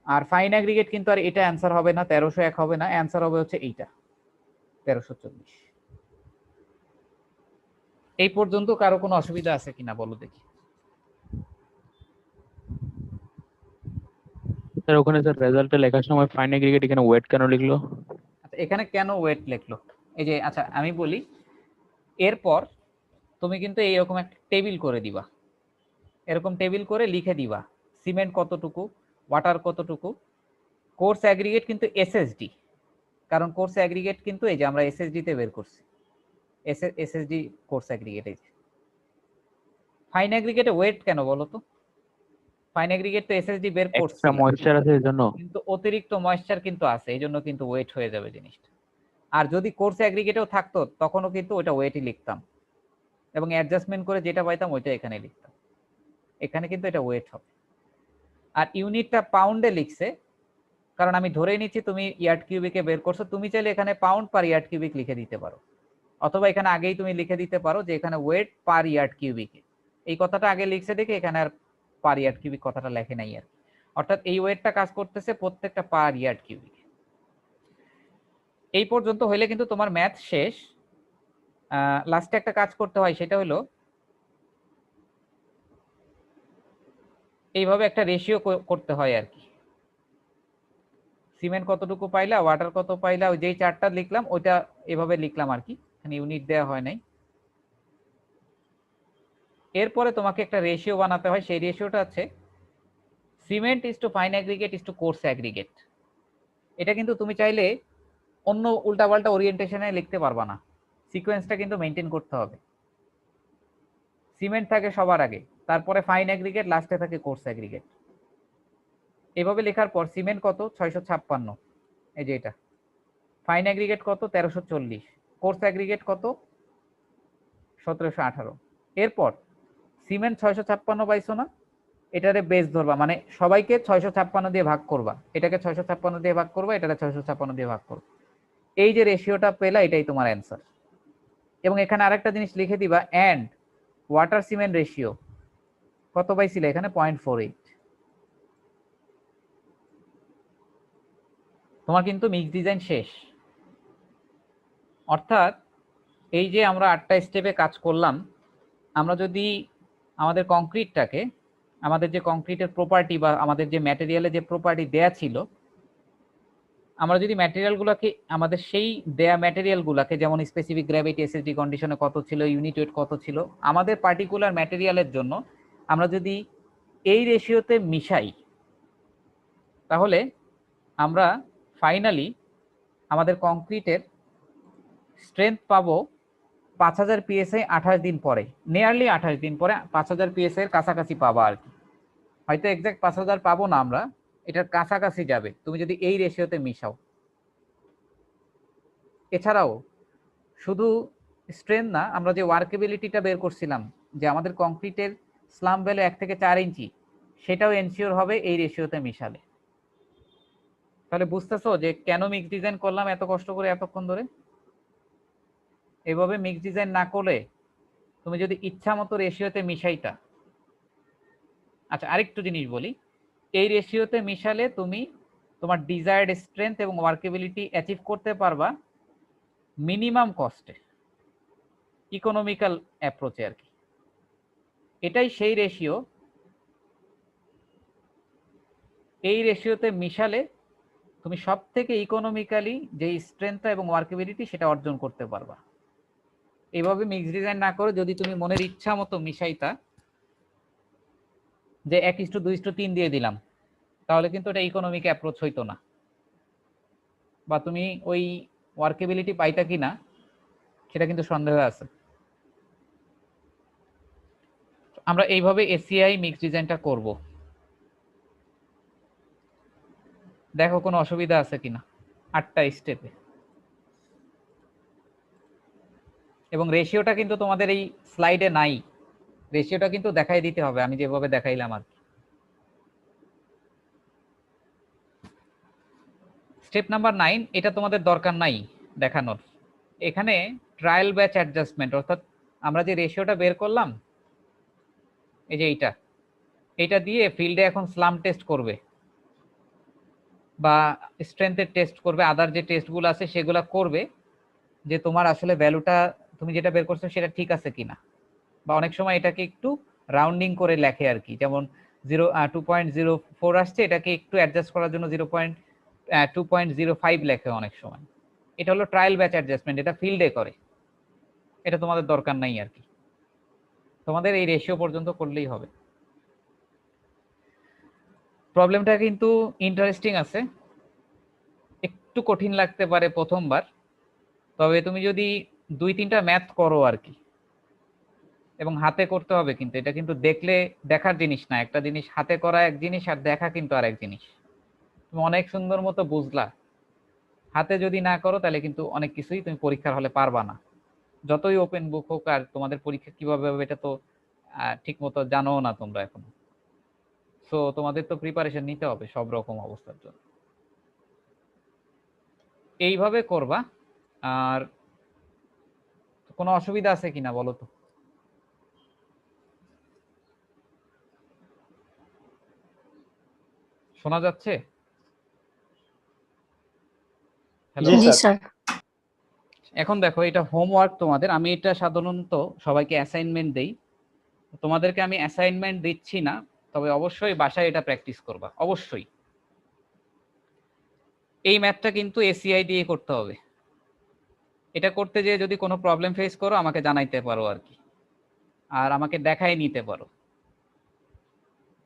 আর ফাইন অ্যাগ্রিগেট কিন্তু আর এটা অ্যান্সার হবে না, 1301 হবে না, অ্যান্সার হবে হচ্ছে এইটা 1340। এই পর্যন্ত কারো কোনো অসুবিধা আছে কিনা বলো দেখি? স্যার ওখানে স্যার রেজাল্টে লেখার সময় ফাইন এগ্রিগেট এখানে ওয়েট কেন লিখলো? আচ্ছা এখানে কেন ওয়েট লিখলো? এই যে আচ্ছা আমি বলি, এরপর তুমি কিন্তু এইরকম একটা টেবিল করে দিবা, এরকম টেবিল করে লিখে দিবা সিমেন্ট কতটুকু, ওয়াটার কতটুকু। কোর্স অ্যাগ্রিগেট কিন্তু এসএসডি, কারণ কোর্স অ্যাগ্রিগেট কিন্তু এই যে আমরা এসএসডি তে বের করছি, এসএসডি কোর্স অ্যাগ্রিগেট। এই যে ফাইন অ্যাগ্রিগেটে ওয়েট কেন বলো তো? ফাইন অ্যাগ্রিগেট তো এসএসডি বের করছি, এক্সট্রা ময়েশ্চার আছে এজন্য। কিন্তু অতিরিক্ত ময়েশ্চার কিন্তু আছে, এইজন্য কিন্তু ওয়েট হয়ে যাবে জিনিসটা। আর যদি কোর্স অ্যাগ্রিগেটেও থাকতো তখনও কিন্তু ওইটা ওয়েটই লিখতাম, এবং অ্যাডজাস্টমেন্ট করে যেটা পাইতাম ওইটা এখানে লিখতাম। এখানে কিন্তু এটা ওয়েট হবে। আর ইউনিটটা পাউন্ডে লিখছে, কারণ আমি ধরে নিচ্ছি তুমি ইয়ার্ড কিউবিকে বের করছো, তুমি চাইলে এখানে পাউন্ড পার ইয়ার্ড কিউবিক লিখে দিতে পারো, অথবা এখানে আগেই তুমি লিখে দিতে পারো যে এখানে ওয়েট পার ইয়ার্ড কিউবিকে। এই কথাটা আগে লিখছে দেখে এখানে আর পার ইয়ার্ড কিউবিক কথাটা লেখে নাই আর। অর্থাৎ এই ওয়েটটা কাজ করতেছে প্রত্যেকটা পার ইয়ার্ড কিউবিক। এই পর্যন্ত হইলে কিন্তু তোমার ম্যাথ শেষ। লাস্টে একটা কাজ করতে হয়, সেটা হলো এইভাবে একটা রেশিও করতে হয় আর কি। সিমেন্ট কতটুকু পাইলা, ওয়াটার কত পাইলা, ওই যেই চারটা লিখলাম ওইটা এভাবে লিখলাম আর কি, এখানে ইউনিট দেওয়া হয় নাই। এরপরে তোমাকে একটা রেশিও বানাতে হয়, সেই রেশিওটা আছে cement is to fine aggregate is to coarse aggregate. এটা কিন্তু তুমি চাইলে অন্য উল্টাপাল্টা ওরিয়েন্টেশনে লিখতে পারবা না, সিকোয়েন্সটা কিন্তু মেনটেন করতে হবে। সিমেন্ট থাকে সবার আগে, তারপরে ফাইন অ্যাগ্রিগেট, লাস্টে থাকে কোর্স অ্যাগ্রিগেট। এভাবে লেখার পর সিমেন্ট কত 656, এই যে এটা। ফাইন অ্যাগ্রিগেট কত 1340, কোর্স অ্যাগ্রিগেট কত 1718। এরপর সিমেন্ট 656 পাইছো না, এটারে বেস ধরবা, মানে সবাইকে 656 দিয়ে ভাগ করবা, এটাকে 656 দিয়ে ভাগ করবা, এটাকে 656 দিয়ে ভাগ করবা। এই যে রেশিওটা পেলা, এটাই তোমার অ্যান্সার। এবং এখানে আরেকটা জিনিস লিখে দিবা, এন্ড ওয়াটার সিমেন্ট রেশিও কত পাইছিলে এখানে 0.48। তোমার কিন্তু মিক্স ডিজাইন শেষ। অর্থাৎ এই যে আমরা 8টা স্টেপে কাজ করলাম, আমরা যদি আমাদের কংক্রিটটাকে, আমাদের যে কংক্রিটের প্রপার্টি বা আমাদের যে ম্যাটেরিয়ালের যে প্রপার্টি দেয়া ছিল, আমরা যদি ম্যাটেরিয়ালগুলোকে, আমাদের সেই দেয়া ম্যাটেরিয়ালগুলোকে, যেমন স্পেসিফিক গ্র্যাভিটি এসএসডি কন্ডিশনে কত ছিল, ইউনিট ওয়েট কত ছিল, আমাদের পার্টিকুলার ম্যাটেরিয়ালের জন্য আমরা যদি এই রেশিওতে মিশাই, তাহলে আমরা ফাইনালি আমাদের কংক্রিটের স্ট্রেংথ পাবো 5000 পিএসআই 28 দিন পরে, নিয়ারলি 28 দিন পরে 5000 পিএসআই এর কাছাকাছি পাবা আর কি। হয়তো এক্সাক্ট 5000 পাবো না আমরা, এটার কাছাকাছি যাবে তুমি যদি এই রেশিওতে মিশাও। এছাড়াও শুধু স্ট্রেংথ না, আমরা যে ওয়ার্কেবিলিটিটা বের করছিলাম, যে আমাদের কংক্রিটের স্লাম ভ্যালু 1 থেকে 4 ইঞ্চি, সেটাও এনশিওর হবে এই রেশিওতে মিশালে। তাহলে বুঝতেছো যে কেন মিক্স ডিজাইন করলাম এত কষ্ট করে এতক্ষণ ধরে। এভাবে মিক্স ডিজাইন না করলে তুমি যদি ইচ্ছা মতো রেশিওতে মিশাইতা। আচ্ছা, আরেকটু জিনিস বলি, এই রেশিওতে মিশালে তুমি তোমার ডিজায়ার্ড স্ট্রেংথ এবং ওয়ার্কেবিলিটি অ্যাচিভ করতে পারবা মিনিমাম কস্টে, ইকোনমিক্যাল অ্যাপ্রোচে আর কি। এটাই সেই রেশিও, এই রেশিওতে মিশালে তুমি সব থেকে ইকোনমিক্যালি যে স্ট্রেংথ এবং ওয়ার্কেবিলিটি সেটা অর্জন করতে পারবা। এইভাবে মিক্স ডিজাইন না করে যদি তুমি মনের ইচ্ছা মতো মিশাইতা, যে 1:2:3 দিয়ে দিলাম, তাহলে কিন্তু এটা ইকোনমিক অ্যাপ্রোচ হইতো না, বা তুমি ওই ওয়ার্কেবিলিটি পাইতা কিনা সেটা কিন্তু সন্দেহ আছে। আমরা এইভাবে এসিআই মিক্স ডিজাইনটা করব। দেখো কোনো অসুবিধা আছে কিনা 8টা স্টেপে। এবং রেশিওটা কিন্তু তোমাদের এই স্লাইডে নাই, রেশিওটা কিন্তু দেখাই দিতে হবে আমি যেভাবে দেখাইলাম আর কি। স্টেপ নাম্বার 9, এটা তোমাদের দরকার নাই দেখানোর। এখানে ট্রায়াল ব্যাচ অ্যাডজাস্টমেন্ট, অর্থাৎ আমরা যে রেশিওটা বের করলাম, এই যে এইটা দিয়ে ফিল্ডে এখন স্লাম টেস্ট করবে বা স্ট্রেংথের টেস্ট করবে, আদার যে টেস্টগুলো আছে সেগুলো করবে, যে তোমার আসলে ভ্যালুটা তুমি যেটা বের করছো সেটা ঠিক আছে কিনা। বা অনেক সময় এটাকে একটু রাউন্ডিং করে লেখে আর কি, যেমন 2.04 আসছে, এটাকে একটু অ্যাডজাস্ট করার জন্য 2.05 লেখে অনেক সময়। এটা হলো ট্রায়াল ব্যাচ অ্যাডজাস্টমেন্ট, এটা ফিল্ডে করে, এটা তোমাদের দরকার নাই আর কি। তোমাদের এই রেশিও পর্যন্ত করলেই হবে। প্রবলেমটা কিন্তু ইন্টারেস্টিং আছে, একটু কঠিন লাগতে পারে প্রথমবার, তবে তুমি যদি 2-3টা ম্যাথ করো আর কি, এবং হাতে করতে হবে কিন্তু, এটা কিন্তু দেখার জিনিস না, একটা জিনিস হাতে করা এক জিনিস আর দেখা কিন্তু আর এক জিনিস। তুমি অনেক সুন্দর মতো বুঝলা, হাতে যদি না করো তাহলে কিন্তু অনেক কিছুই তুমি পরীক্ষার হলে পারবা না, যতই ওপেন বুক হোক। আর তোমাদের পরীক্ষা কিভাবে হবে এটা তো ঠিক মতো জানো না তোমরা এখন, সো তোমাদের তো প্রিপারেশন নিতে হবে সব রকম অবস্থার জন্য। এইভাবে করবা। আর কোনো অসুবিধা আছে কিনা বলো তো? শোনা যাচ্ছে? হ্যালো, জি স্যার। এখন দেখো এটা হোমওয়ার্ক তোমাদের, আমি এটা সাধারণত সবাইকে অ্যাসাইনমেন্ট দেই, তোমাদেরকে আমি অ্যাসাইনমেন্ট দিচ্ছি না, তবে অবশ্যই বাসায় এটা প্র্যাকটিস করবা অবশ্যই। এই ম্যাথটা কিন্তু এসিআই দিয়ে করতে হবে। এটা করতে যে যদি কোনো প্রবলেম ফেস করো আমাকে জানাইতে পারো আর কি, আর আমাকে দেখাই নিতে পারো।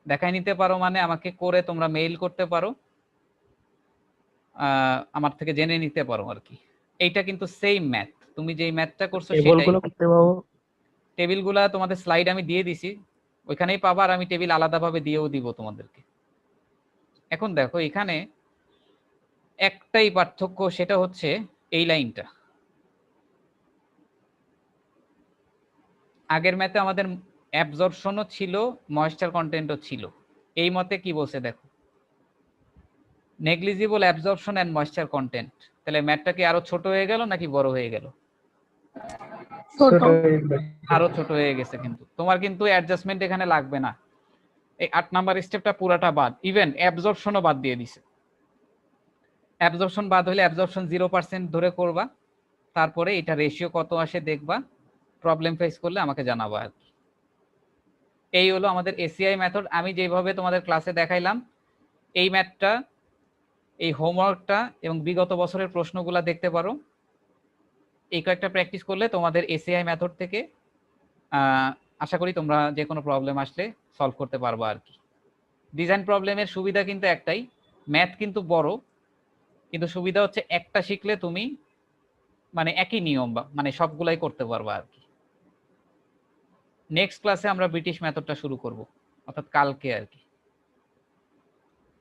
দেখাই নিতে পারো মানে আমাকে করে তোমরা মেইল করতে পারো, আমার থেকে জেনে নিতে পারো আর কি। এইটা কিন্তু সেম ম্যাথ, তুমি যেই ম্যাথটা করছো সেটাই। টেবিলগুলো করতে পাবো? টেবিলগুলা তোমাদের স্লাইড আমি দিয়ে দিছি, ওইখানেই পাবা, আর আমি টেবিল আলাদাভাবে দিয়েও দিব তোমাদেরকে। এখন দেখো এখানে একটাই পার্থক্য, সেটা হচ্ছে এই লাইনটা। আগের ম্যাথে আমাদের অ্যাবজর্পশনও ছিল, ময়েশ্চার কন্টেন্টও ছিল। এই মতে কি বলছে দেখো, negligible absorption and moisture content. তাহলে ম্যাথটা কি আরো ছোট হয়ে গেল নাকি বড় হয়ে গেল? ছোট। আরো ছোট হয়ে গেছে। কিন্তু তোমার কিন্তু অ্যাডজাস্টমেন্ট এখানে লাগবে না, এই 8 নাম্বার স্টেপটা পুরাটা বাদ, ইভেন অ্যাবজর্পশনও বাদ দিয়ে দিছে। অ্যাবজর্পশন বাদ হলে অ্যাবজর্পশন 0% ধরে করবা, তারপরে এটা রেশিও কত আসে দেখবা, প্রবলেম ফেস করলে আমাকে জানাবা আর কি। এই হলো আমাদের এসিআই মেথড। আমি যেভাবে তোমাদের ক্লাসে দেখাইলাম, এই ম্যাথটা, এই হোমওয়ার্কটা এবং বিগত বছরের প্রশ্নগুলা দেখতে পারো। এই কয়েকটা প্র্যাকটিস করলে তোমাদের এসিআই মেথড থেকে আশা করি তোমরা যে কোনো প্রবলেম আসলে সলভ করতে পারবা আর কি। ডিজাইন প্রবলেমের সুবিধা কিন্তু একটাই, ম্যাথ কিন্তু বড়, কিন্তু সুবিধা হচ্ছে একটা শিখলে তুমি মানে একই নিয়ম বা মানে সবগুলাই করতে পারবা আর কি। নেক্সট ক্লাসে আমরা ব্রিটিশ মেথডটা শুরু করব, অর্থাৎ কালকে আর কি।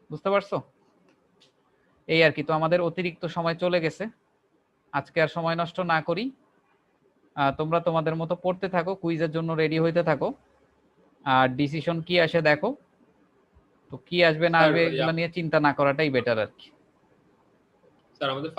বুঝতে পারছো? এই আর কি। তো আমাদের অতিরিক্ত সময় চলে গেছে, আজকে আর সময় নষ্ট না করি। তোমরা তোমাদের মতো পড়তে থাকো, কুইজের জন্য রেডি হইতে থাকো, আর ডিসিশন কি আসে দেখো। তো কি আসবে না আসবে এগুলো নিয়ে চিন্তা না করাটাই বেটার আর কি। স্যার আমাদের